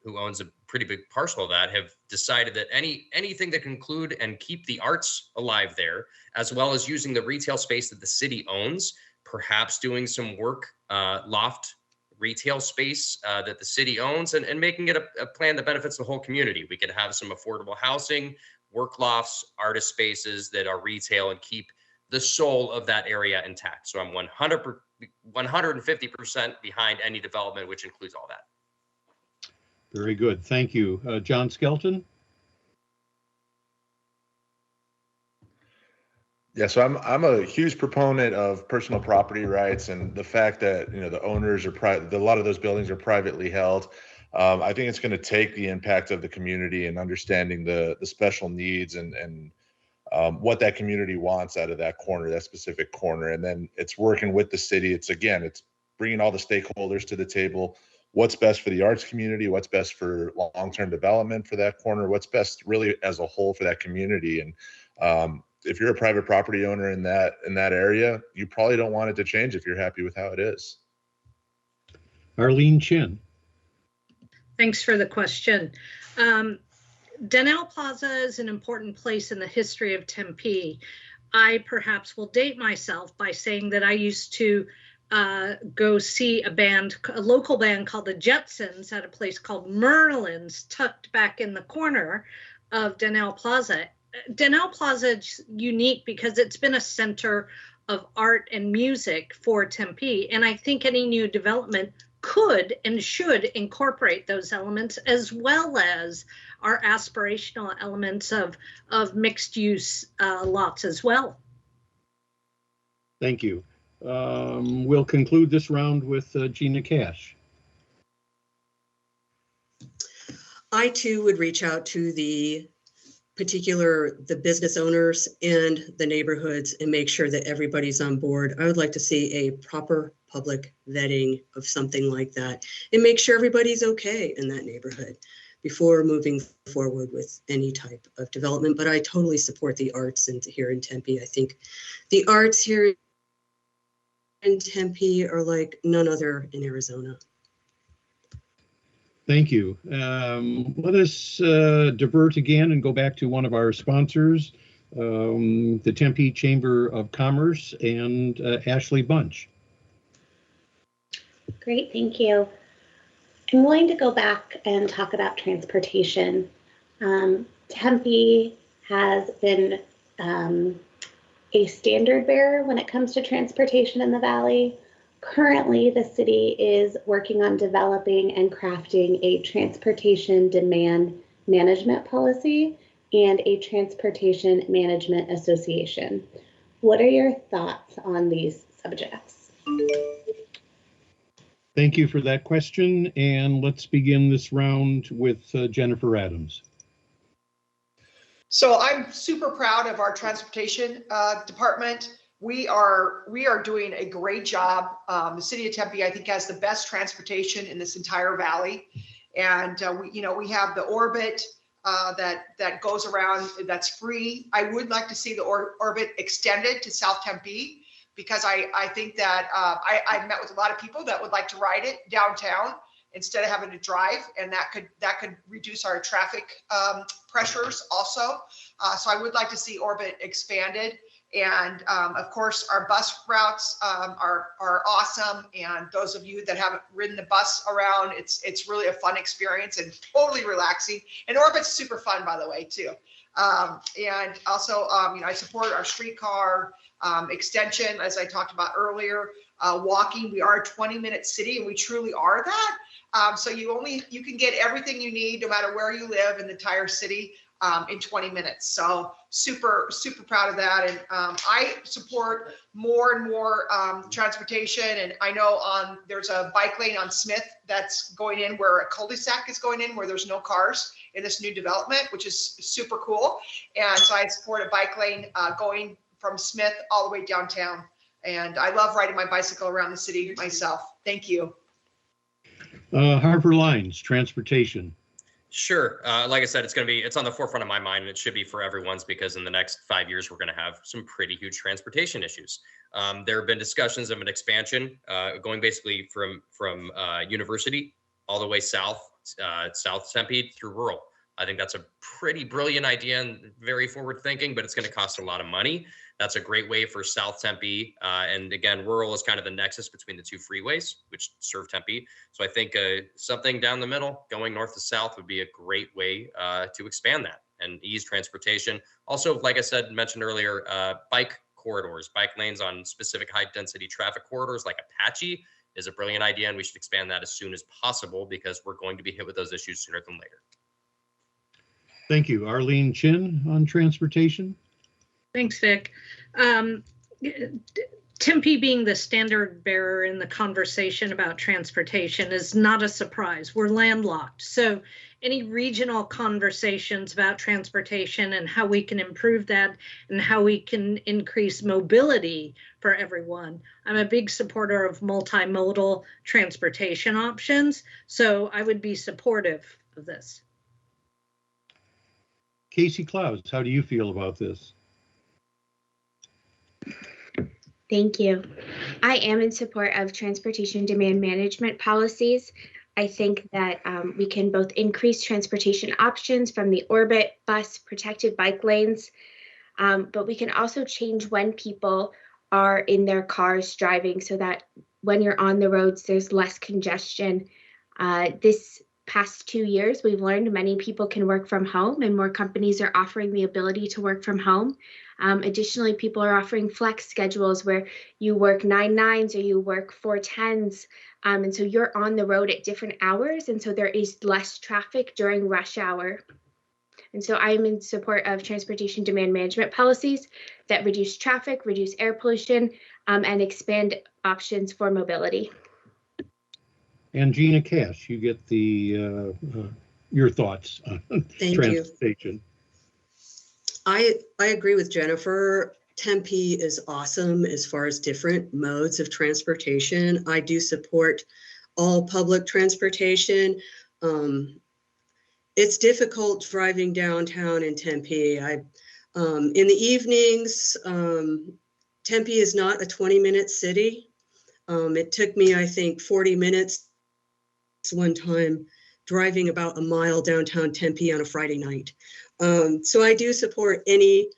who owns a pretty big parcel of that, have decided that anything that can include and keep the arts alive there, as well as using the retail space that the city owns, perhaps doing some work, loft retail space that the city owns, and making it a plan that benefits the whole community. We could have some affordable housing, work lofts, artist spaces that are retail and keep the soul of that area intact. So I'm 150% behind any development, which includes all that. Very good. Thank you. John Skelton? Yeah, so I'm a huge proponent of personal property rights and the fact that, you know, the owners are private, a lot of those buildings are privately held. I think it's going to take the impact of the community and understanding the special needs and what that community wants out of that corner, that specific corner. And then it's working with the city. It's bringing all the stakeholders to the table. What's best for the arts community? What's best for long-term development for that corner? What's best really as a whole for that community? And if you're a private property owner in that area, you probably don't want it to change if you're happy with how it is. Arlene Chen. Thanks for the question. Donnell Plaza is an important place in the history of Tempe. I perhaps will date myself by saying that I used to go see a local band called the Jetsons at a place called Merlin's, tucked back in the corner of Donnell Plaza. Donnell Plaza is unique because it's been a center of art and music for Tempe, and I think any new development could and should incorporate those elements, as well as our aspirational elements of mixed use lots as well. Thank you. We'll conclude this round with Gina Cash. I too would reach out to the business owners and the neighborhoods and make sure that everybody's on board. I would like to see a proper public vetting of something like that and make sure everybody's okay in that neighborhood before moving forward with any type of development. But I totally support the arts here in Tempe. I think the arts here in Tempe are like none other in Arizona. Thank you. Let us divert again and go back to one of our sponsors, the Tempe Chamber of Commerce, and Ashley Bunch. Great, thank you. I'm going to go back and talk about transportation. Tempe has been a standard bearer when it comes to transportation in the Valley. Currently, the city is working on developing and crafting a transportation demand management policy and a transportation management association. What are your thoughts on these subjects? Thank you for that question, and let's begin this round with Jennifer Adams. So I'm super proud of our transportation department. We are doing a great job. The city of Tempe, I think, has the best transportation in this entire valley, and we have the Orbit that goes around. That's free. I would like to see the Orbit extended to South Tempe, because I think that I've met with a lot of people that would like to ride it downtown instead of having to drive, and that could reduce our traffic pressures also. So I would like to see Orbit expanded. And of course, our bus routes are awesome. And those of you that haven't ridden the bus around, it's really a fun experience and totally relaxing. And Orbit's super fun, by the way, too. And also, I support our streetcar extension, as I talked about earlier. Walking, we are a 20-minute city, and we truly are that. So you can get everything you need, no matter where you live in the entire city, in 20 minutes. So super, super proud of that. And I support more and more transportation. And I know there's a bike lane on Smith that's going in, where a cul-de-sac is going in, where there's no cars in this new development, which is super cool. And so I support a bike lane going from Smith all the way downtown. And I love riding my bicycle around the city myself. Thank you. Harbor Lines, transportation. Sure. Like I said, it's on the forefront of my mind, and it should be for everyone's, because in the next 5 years, we're going to have some pretty huge transportation issues. There have been discussions of an expansion going basically from University all the way south Tempe through rural. I think that's a pretty brilliant idea and very forward thinking, but it's going to cost a lot of money. That's a great way for South Tempe. And again, rural is kind of the nexus between the two freeways, which serve Tempe. So I think something down the middle going north to south would be a great way to expand that and ease transportation. Also, like I mentioned earlier, bike corridors, bike lanes on specific high density traffic corridors like Apache is a brilliant idea. And we should expand that as soon as possible, because we're going to be hit with those issues sooner than later. Thank you. Arlene Chen on transportation. Thanks, Vic. Tempe being the standard bearer in the conversation about transportation is not a surprise. We're landlocked. So any regional conversations about transportation and how we can improve that and how we can increase mobility for everyone. I'm a big supporter of multimodal transportation options, so I would be supportive of this. Casey Claus, how do you feel about this? Thank you. I am in support of transportation demand management policies. I think that we can both increase transportation options from the Orbit, bus, protected bike lanes, but we can also change when people are in their cars driving, so that when you're on the roads, there's less congestion. This past 2 years, we've learned many people can work from home, and more companies are offering the ability to work from home. Additionally, people are offering flex schedules where you work 9/9s or you work 4/10s. And so you're on the road at different hours. And so there is less traffic during rush hour. And so I am in support of transportation demand management policies that reduce traffic, reduce air pollution, and expand options for mobility. And Gina Cash, you get the your thoughts on transportation. I agree with Jennifer. Tempe is awesome as far as different modes of transportation. I do support all public transportation. It's difficult driving downtown in Tempe. In the evenings, Tempe is not a 20-minute city. It took me, I think, 40 minutes one time driving about a mile downtown Tempe on a Friday night. So I do support any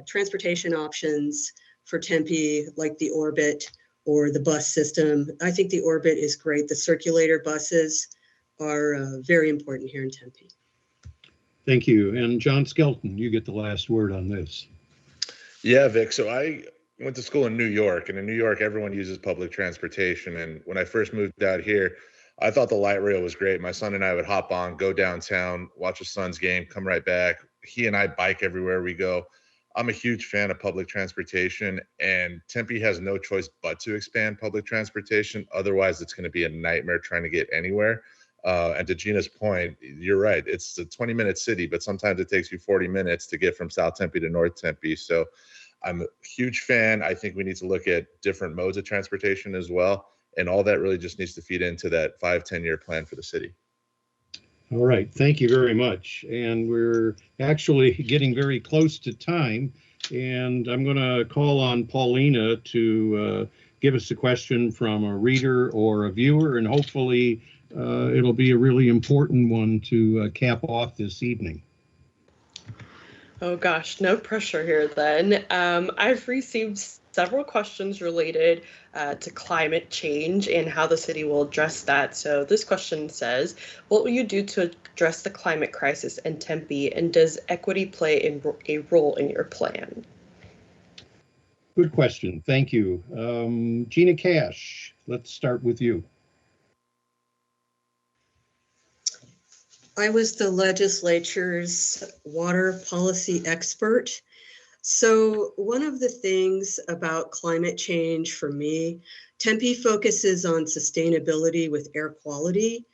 transportation options for Tempe, like the Orbit or the bus system. I think the Orbit is great. The circulator buses are very important here in Tempe. Thank you. And John Skelton, you get the last word on this. Yeah, Vic. So I went to school in New York, and in New York, everyone uses public transportation. And when I first moved out here, I thought the light rail was great. My son and I would hop on, go downtown, watch a Suns game, come right back. He and I bike everywhere we go. I'm a huge fan of public transportation, and Tempe has no choice but to expand public transportation. Otherwise, it's going to be a nightmare trying to get anywhere. And to Gina's point, you're right. It's a 20-minute city, but sometimes it takes you 40 minutes to get from South Tempe to North Tempe. So I'm a huge fan. I think we need to look at different modes of transportation as well. And all that really just needs to feed into that 5-10-year plan for the city. All right, thank you very much. And we're actually getting very close to time. And I'm going to call on Paulina to give us a question from a reader or a viewer, and hopefully it'll be a really important one to cap off this evening. Oh gosh, no pressure here then. I've received several questions related to climate change and how the city will address that. So this question says, what will you do to address the climate crisis in Tempe, and does equity play a role in your plan? Good question, thank you. Gina Cash, let's start with you. I was the legislature's water policy expert. So one of the things about climate change for me, Tempe focuses on sustainability with air quality.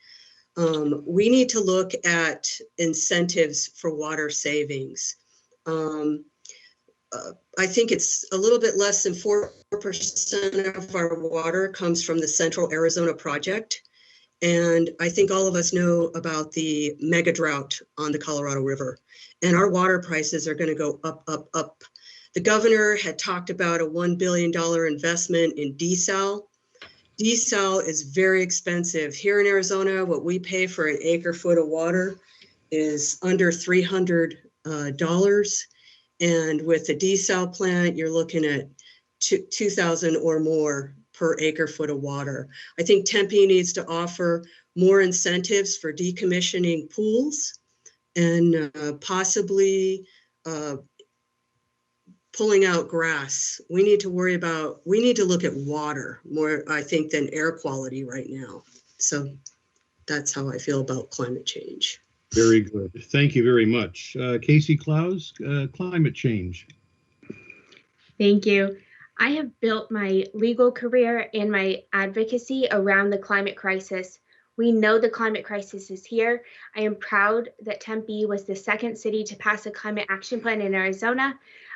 We need to look at incentives for water savings. I think it's a little bit less than 4% of our water comes from the Central Arizona Project. And I think all of us know about the mega drought on the Colorado River. And our water prices are going to go up, up, up. The governor had talked about a $1 billion investment in desal. Desal is very expensive. Here in Arizona, what we pay for an acre foot of water is under $300. And with the desal plant, you're looking at 2,000 or more per acre foot of water. I think Tempe needs to offer more incentives for decommissioning pools and possibly pulling out grass. We need to look at water more, I think, than air quality right now. So that's how I feel about climate change. Very good. Thank you very much. Casey Claus, climate change. Thank you. I have built my legal career and my advocacy around the climate crisis. We know the climate crisis is here. I am proud that Tempe was the second city to pass a climate action plan in Arizona,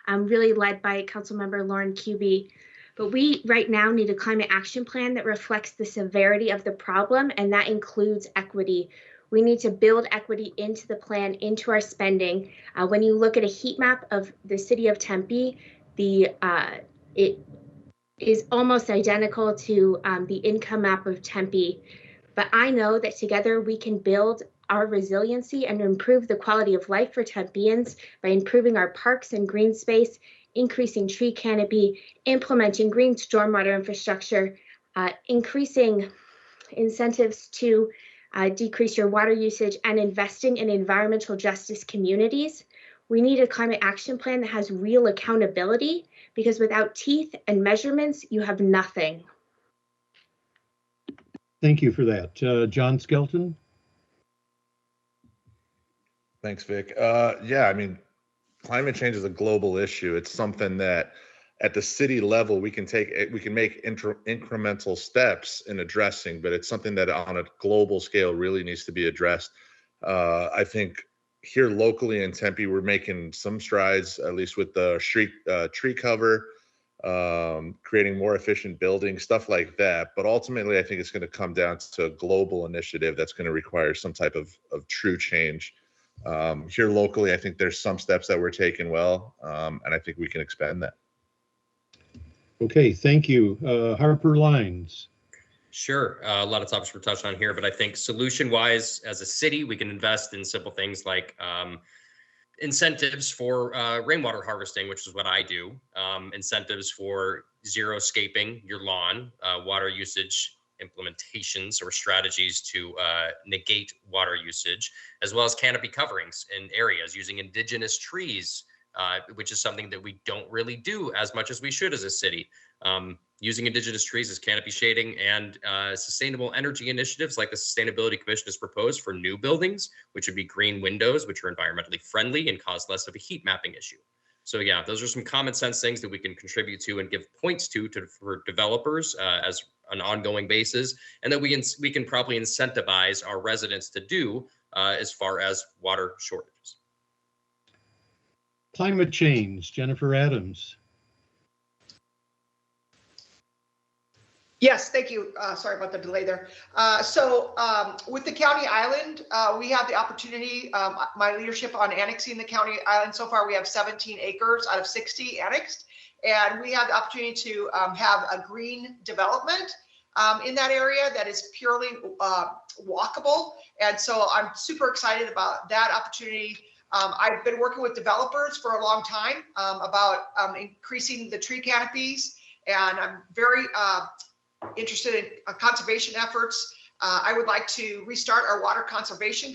really led by Councilmember Lauren Kuby. But we right now need a climate action plan that reflects the severity of the problem, and that includes equity. We need to build equity into the plan, into our spending. When you look at a heat map of the city of Tempe, it is almost identical to the income map of Tempe. But I know that together we can build our resiliency and improve the quality of life for Tempeans by improving our parks and green space, increasing tree canopy, implementing green stormwater infrastructure, increasing incentives to decrease your water usage, and investing in environmental justice communities. We need a climate action plan that has real accountability, because without teeth and measurements, you have nothing. Thank you for that. John Skelton? Thanks, Vic. Yeah, I mean, climate change is a global issue. It's something that at the city level, we can make incremental steps in addressing, but it's something that on a global scale really needs to be addressed. I think here locally in Tempe, we're making some strides, at least with the tree cover, creating more efficient buildings, stuff like that. But ultimately, I think it's going to come down to a global initiative that's going to require some type of true change. Here locally, I think there's some steps that we're taking well, and I think we can expand that. Okay, thank you. Harper Lines. Sure. A lot of topics we're touching on here, but I think solution-wise, as a city, we can invest in simple things like incentives for rainwater harvesting, which is what I do. Incentives for zero-scaping your lawn, water usage implementations or strategies to negate water usage, as well as canopy coverings in areas using indigenous trees, which is something that we don't really do as much as we should as a city. Using indigenous trees as canopy shading and sustainable energy initiatives like the Sustainability Commission has proposed for new buildings, which would be green windows, which are environmentally friendly and cause less of a heat mapping issue. So yeah, those are some common sense things that we can contribute to and give points to for developers as an ongoing basis, and that we can probably incentivize our residents to do as far as water shortages. Climate change, Jennifer Adams. Yes, thank you. Sorry about the delay there. With the county island, we have the opportunity, my leadership on annexing the county island. So far, we have 17 acres out of 60 annexed, and we have the opportunity to have a green development in that area that is purely walkable. And so I'm super excited about that opportunity. I've been working with developers for a long time about increasing the tree canopies, and I'm very interested in conservation efforts. I would like to restart our water conservation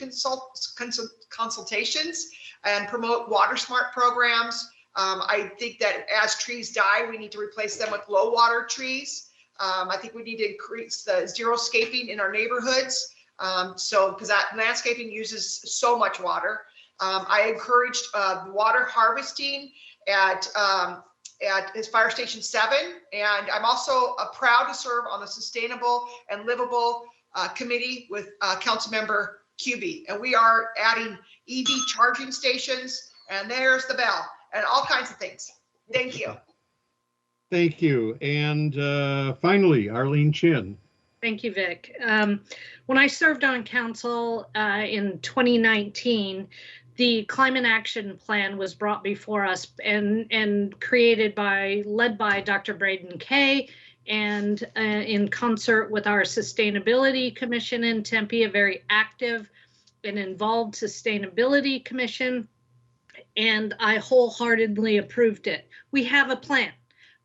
consultations and promote water smart programs. I think that as trees die, we need to replace them with low water trees. I think we need to increase the zero-scaping in our neighborhoods. Because that landscaping uses so much water. I encouraged water harvesting at Fire Station 7, and I'm also proud to serve on the Sustainable and Livable Committee with Councilmember QB. And we are adding EV charging stations, and there's the bell, and all kinds of things. Thank you. Thank you. And finally, Arlene Chen. Thank you, Vic. When I served on council in 2019, the Climate Action Plan was brought before us and led by Dr. Braden Kay, and in concert with our Sustainability Commission in Tempe, a very active and involved Sustainability Commission, and I wholeheartedly approved it. We have a plan.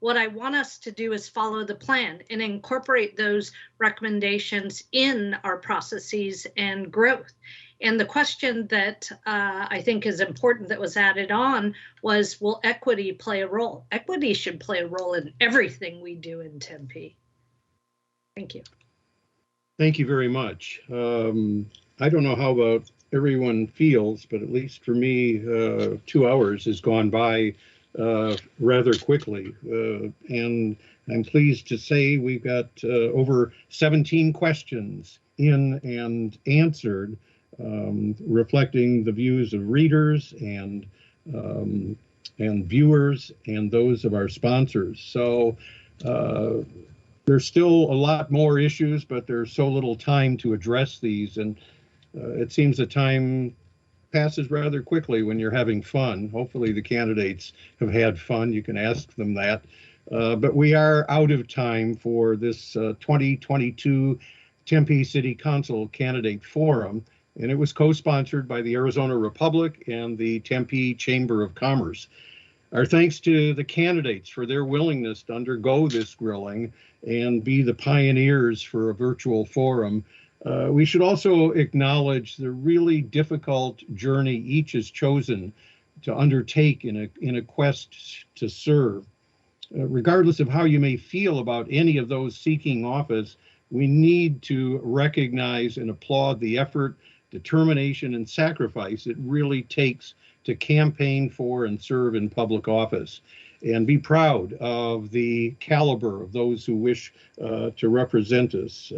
What I want us to do is follow the plan and incorporate those recommendations in our processes and growth. And the question that I think is important that was added on was, will equity play a role? Equity should play a role in everything we do in Tempe. Thank you. Thank you very much. I don't know how about everyone feels, but at least for me, 2 hours has gone by rather quickly. And I'm pleased to say we've got over 17 questions in and answered, reflecting the views of readers and viewers and those of our sponsors. So there's still a lot more issues, but there's so little time to address these, and it seems the time passes rather quickly when you're having fun. Hopefully the candidates have had fun. You can ask them that. But we are out of time for this 2022 Tempe City Council Candidate Forum, and it was co-sponsored by the Arizona Republic and the Tempe Chamber of Commerce. Our thanks to the candidates for their willingness to undergo this grilling and be the pioneers for a virtual forum. We should also acknowledge the really difficult journey each has chosen to undertake in a quest to serve. Regardless of how you may feel about any of those seeking office, we need to recognize and applaud the effort, determination, and sacrifice it really takes to campaign for and serve in public office, and be proud of the caliber of those who wish to represent us.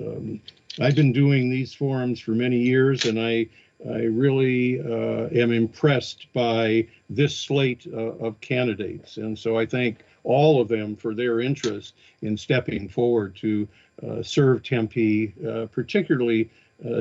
I've been doing these forums for many years, and I really am impressed by this slate of candidates. And so I thank all of them for their interest in stepping forward to serve Tempe, particularly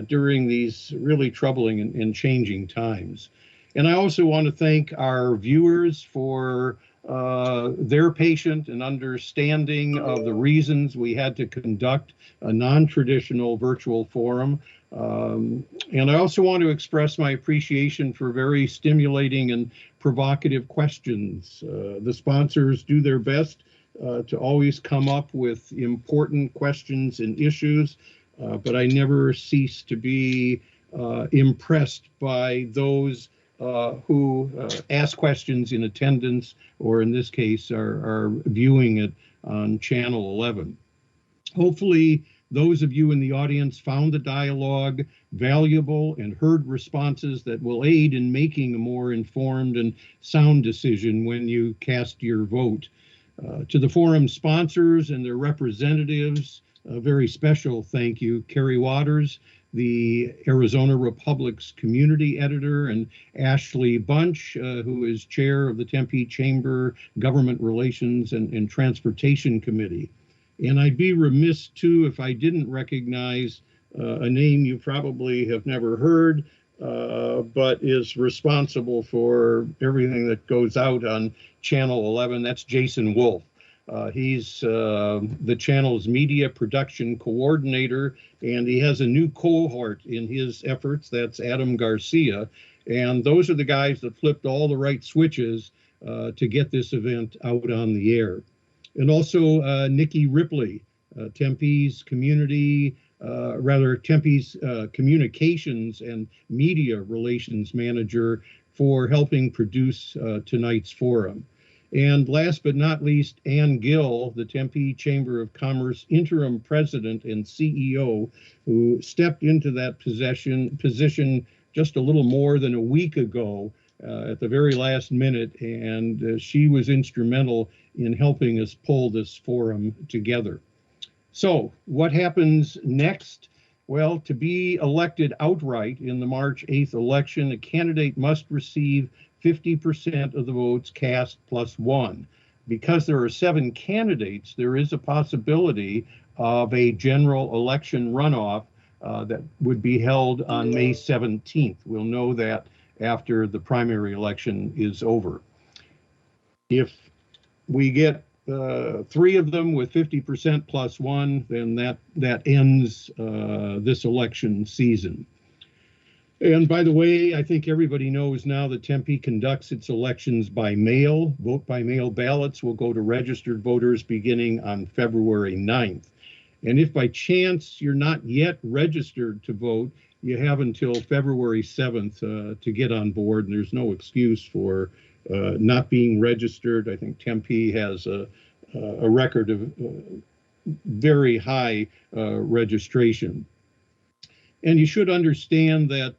during these really troubling and changing times. And I also want to thank our viewers for their patience and understanding of the reasons we had to conduct a non-traditional virtual forum. And I also want to express my appreciation for very stimulating and provocative questions. The sponsors do their best to always come up with important questions and issues, but I never cease to be impressed by those who ask questions in attendance, or in this case, are viewing it on Channel 11. Hopefully, those of you in the audience found the dialogue valuable and heard responses that will aid in making a more informed and sound decision when you cast your vote. To the forum sponsors and their representatives, a very special thank you. Carrie Waters, the Arizona Republic's community editor, and Ashley Bunch, who is chair of the Tempe Chamber Government Relations and Transportation Committee. And I'd be remiss too if I didn't recognize a name you probably have never heard, but is responsible for everything that goes out on Channel 11. That's Jason Wolf. He's the channel's media production coordinator, and he has a new cohort in his efforts. That's Adam Garcia. And those are the guys that flipped all the right switches to get this event out on the air. And also Nikki Ripley, Tempe's communications and media relations manager, for helping produce tonight's forum. And last but not least, Ann Gill, the Tempe Chamber of Commerce interim president and CEO, who stepped into that position just a little more than a week ago at the very last minute, and she was instrumental in helping us pull this forum together. So what happens next? Well, to be elected outright in the March 8th election, a candidate must receive 50% of the votes cast plus one. Because there are 7 candidates, there is a possibility of a general election runoff that would be held on May 17th. We'll know that after the primary election is over. If we get 3 of them with 50% plus one, then that ends this election season. And by the way, I think everybody knows now that Tempe conducts its elections by mail. Vote by mail ballots will go to registered voters beginning on February 9th. And if by chance you're not yet registered to vote, you have until February 7th to get on board, and there's no excuse for not being registered. I think Tempe has a record of very high registration. And you should understand that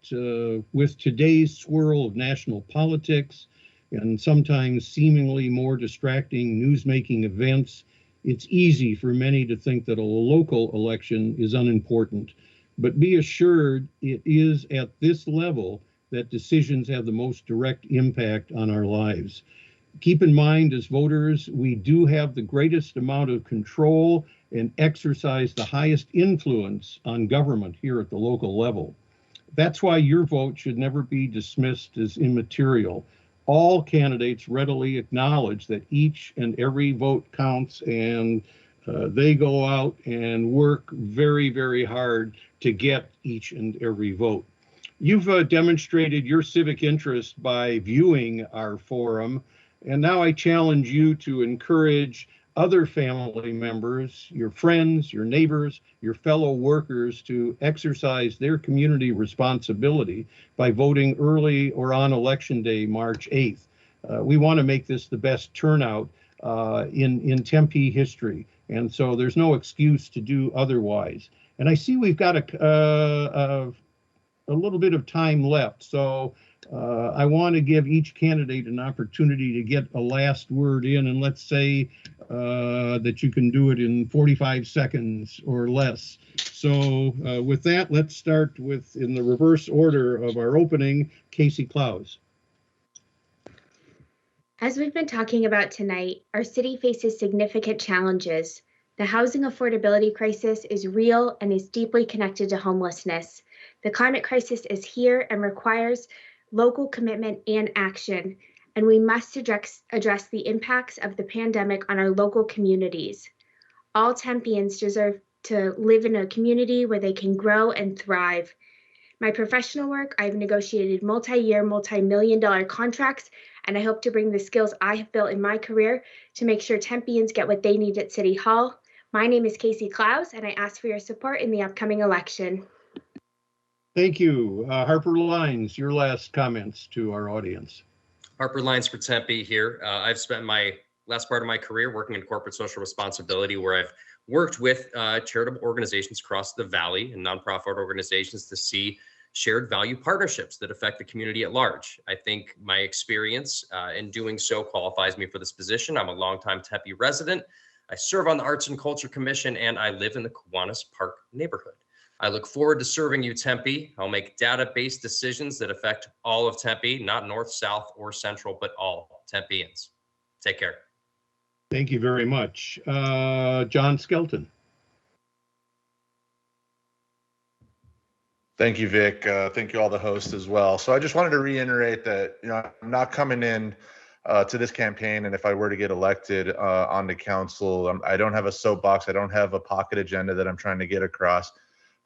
with today's swirl of national politics and sometimes seemingly more distracting news-making events, it's easy for many to think that a local election is unimportant. But be assured it is at this level that decisions have the most direct impact on our lives. Keep in mind, as voters, we do have the greatest amount of control and exercise the highest influence on government here at the local level. That's why your vote should never be dismissed as immaterial. All candidates readily acknowledge that each and every vote counts, and they go out and work very, very hard to get each and every vote. You've demonstrated your civic interest by viewing our forum, and now I challenge you to encourage other family members, your friends, your neighbors, your fellow workers to exercise their community responsibility by voting early or on Election Day, March 8th. We want to make this the best turnout in Tempe history, and so there's no excuse to do otherwise. And I see we've got a little bit of time left, so I want to give each candidate an opportunity to get a last word in, and let's say that you can do it in 45 seconds or less. So with that, let's start with, in the reverse order of our opening, Casey Claus. As we've been talking about tonight, our city faces significant challenges. The housing affordability crisis is real and is deeply connected to homelessness. The climate crisis is here and requires local commitment and action. and we must address the impacts of the pandemic on our local communities. All Tempeans deserve to live in a community where they can grow and thrive. My professional work, I've negotiated multi-year, multi-million-dollar contracts, and I hope to bring the skills I have built in my career to make sure Tempeans get what they need at City Hall. My name is Casey Claus, and I ask for your support in the upcoming election. Thank you. Harper Lines, your last comments to our audience. Harper Lines for Tempe here. I've spent my last part of my career working in corporate social responsibility, where I've worked with charitable organizations across the valley and nonprofit organizations to see shared value partnerships that affect the community at large. I think my experience in doing so qualifies me for this position. I'm a longtime Tempe resident. I serve on the Arts and Culture Commission, and I live in the Kiwanis Park neighborhood. I look forward to serving you, Tempe. I'll make data-based decisions that affect all of Tempe, not north, south, or central, but all Tempeans. Take care. Thank you very much. John Skelton. Thank you, Vic. Thank you all the hosts as well. So I just wanted to reiterate that, I'm not coming in to this campaign, and if I were to get elected on the council, I don't have a soapbox. I don't have a pocket agenda that I'm trying to get across.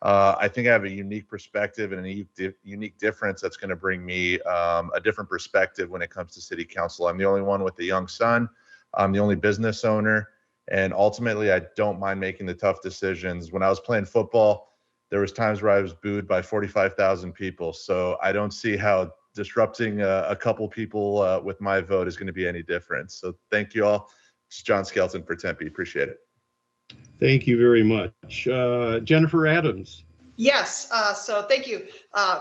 I think I have a unique perspective and a unique difference that's going to bring me a different perspective when it comes to city council. I'm the only one with a young son. I'm the only business owner, and ultimately I don't mind making the tough decisions. When I was playing football, there was times where I was booed by 45,000 people. So I don't see how disrupting a couple people with my vote is going to be any different. So thank you all. It's John Skelton for Tempe. Appreciate it. Thank you very much. Jennifer Adams. Yes, so thank you,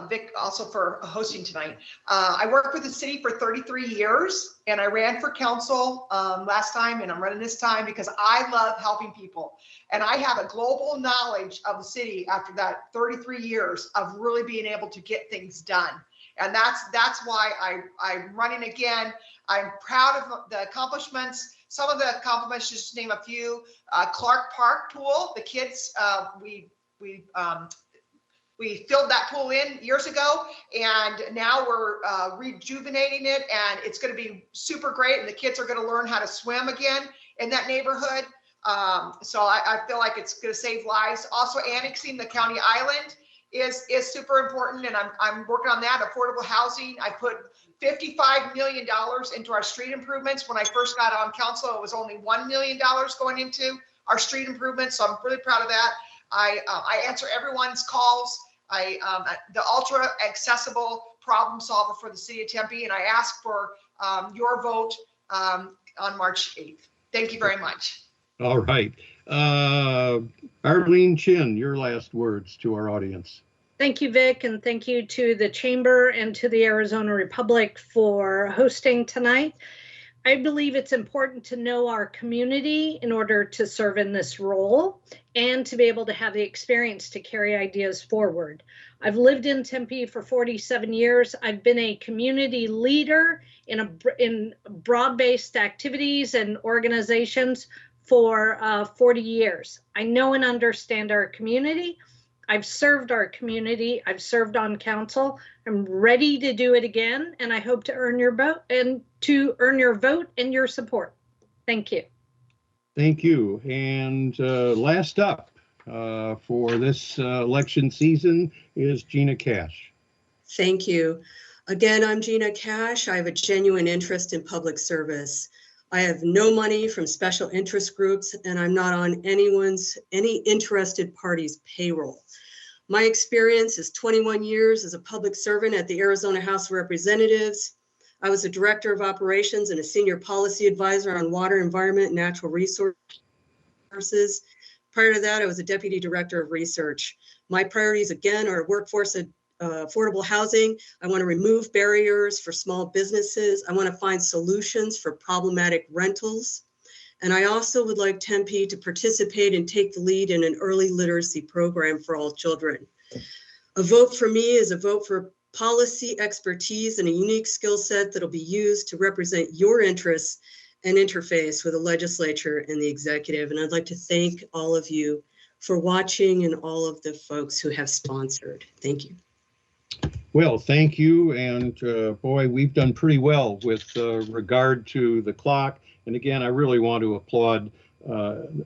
Vic, also for hosting tonight. I worked with the city for 33 years, and I ran for council last time, and I'm running this time because I love helping people. And I have a global knowledge of the city after that 33 years of really being able to get things done. And that's why I'm running again. I'm proud of the accomplishments. Some of the accomplishments, just to name a few, Clark Park pool, the kids, we filled that pool in years ago, and now we're rejuvenating it, and it's going to be super great, and the kids are going to learn how to swim again in that neighborhood. So I feel like it's going to save lives. Also, annexing the county island is super important, and I'm working on that. Affordable housing. I put $55 million into our street improvements. When I first got on council, it was only $1 million going into our street improvements. So I'm really proud of that. I answer everyone's calls. The ultra accessible problem solver for the city of Tempe, and I ask for your vote on March 8th. Thank you very much. All right. Arlene Chen, your last words to our audience. Thank you, Vic, and thank you to the Chamber and to the Arizona Republic for hosting tonight. I believe it's important to know our community in order to serve in this role and to be able to have the experience to carry ideas forward. I've lived in Tempe for 47 years. I've been a community leader in broad-based activities and organizations for 40 years. I know and understand our community. I've served our community. I've served on council. I'm ready to do it again, and I hope to earn your vote and your support. Thank you. Thank you. And last up for this election season is Gina Cash. Thank you. Again, I'm Gina Cash. I have a genuine interest in public service. I have no money from special interest groups, and I'm not on any interested party's payroll. My experience is 21 years as a public servant at the Arizona House of Representatives. I was a director of operations and a senior policy advisor on water, environment, and natural resources. Prior to that, I was a deputy director of research. My priorities, again, are workforce affordable housing. I want to remove barriers for small businesses. I want to find solutions for problematic rentals. And I also would like Tempe to participate and take the lead in an early literacy program for all children. A vote for me is a vote for policy expertise and a unique skill set that will be used to represent your interests and interface with the legislature and the executive. And I'd like to thank all of you for watching and all of the folks who have sponsored. Thank you. Well, thank you. And boy, we've done pretty well with regard to the clock. And again, I really want to applaud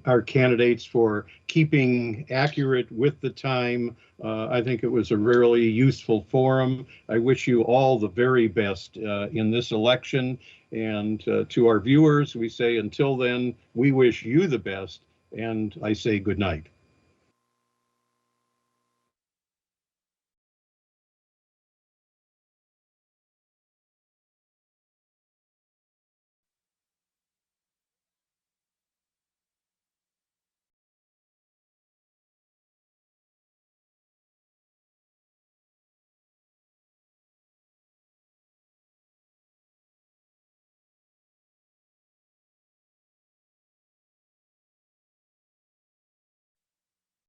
our candidates for keeping accurate with the time. I think it was a really useful forum. I wish you all the very best in this election. And to our viewers, we say until then, we wish you the best. And I say good night.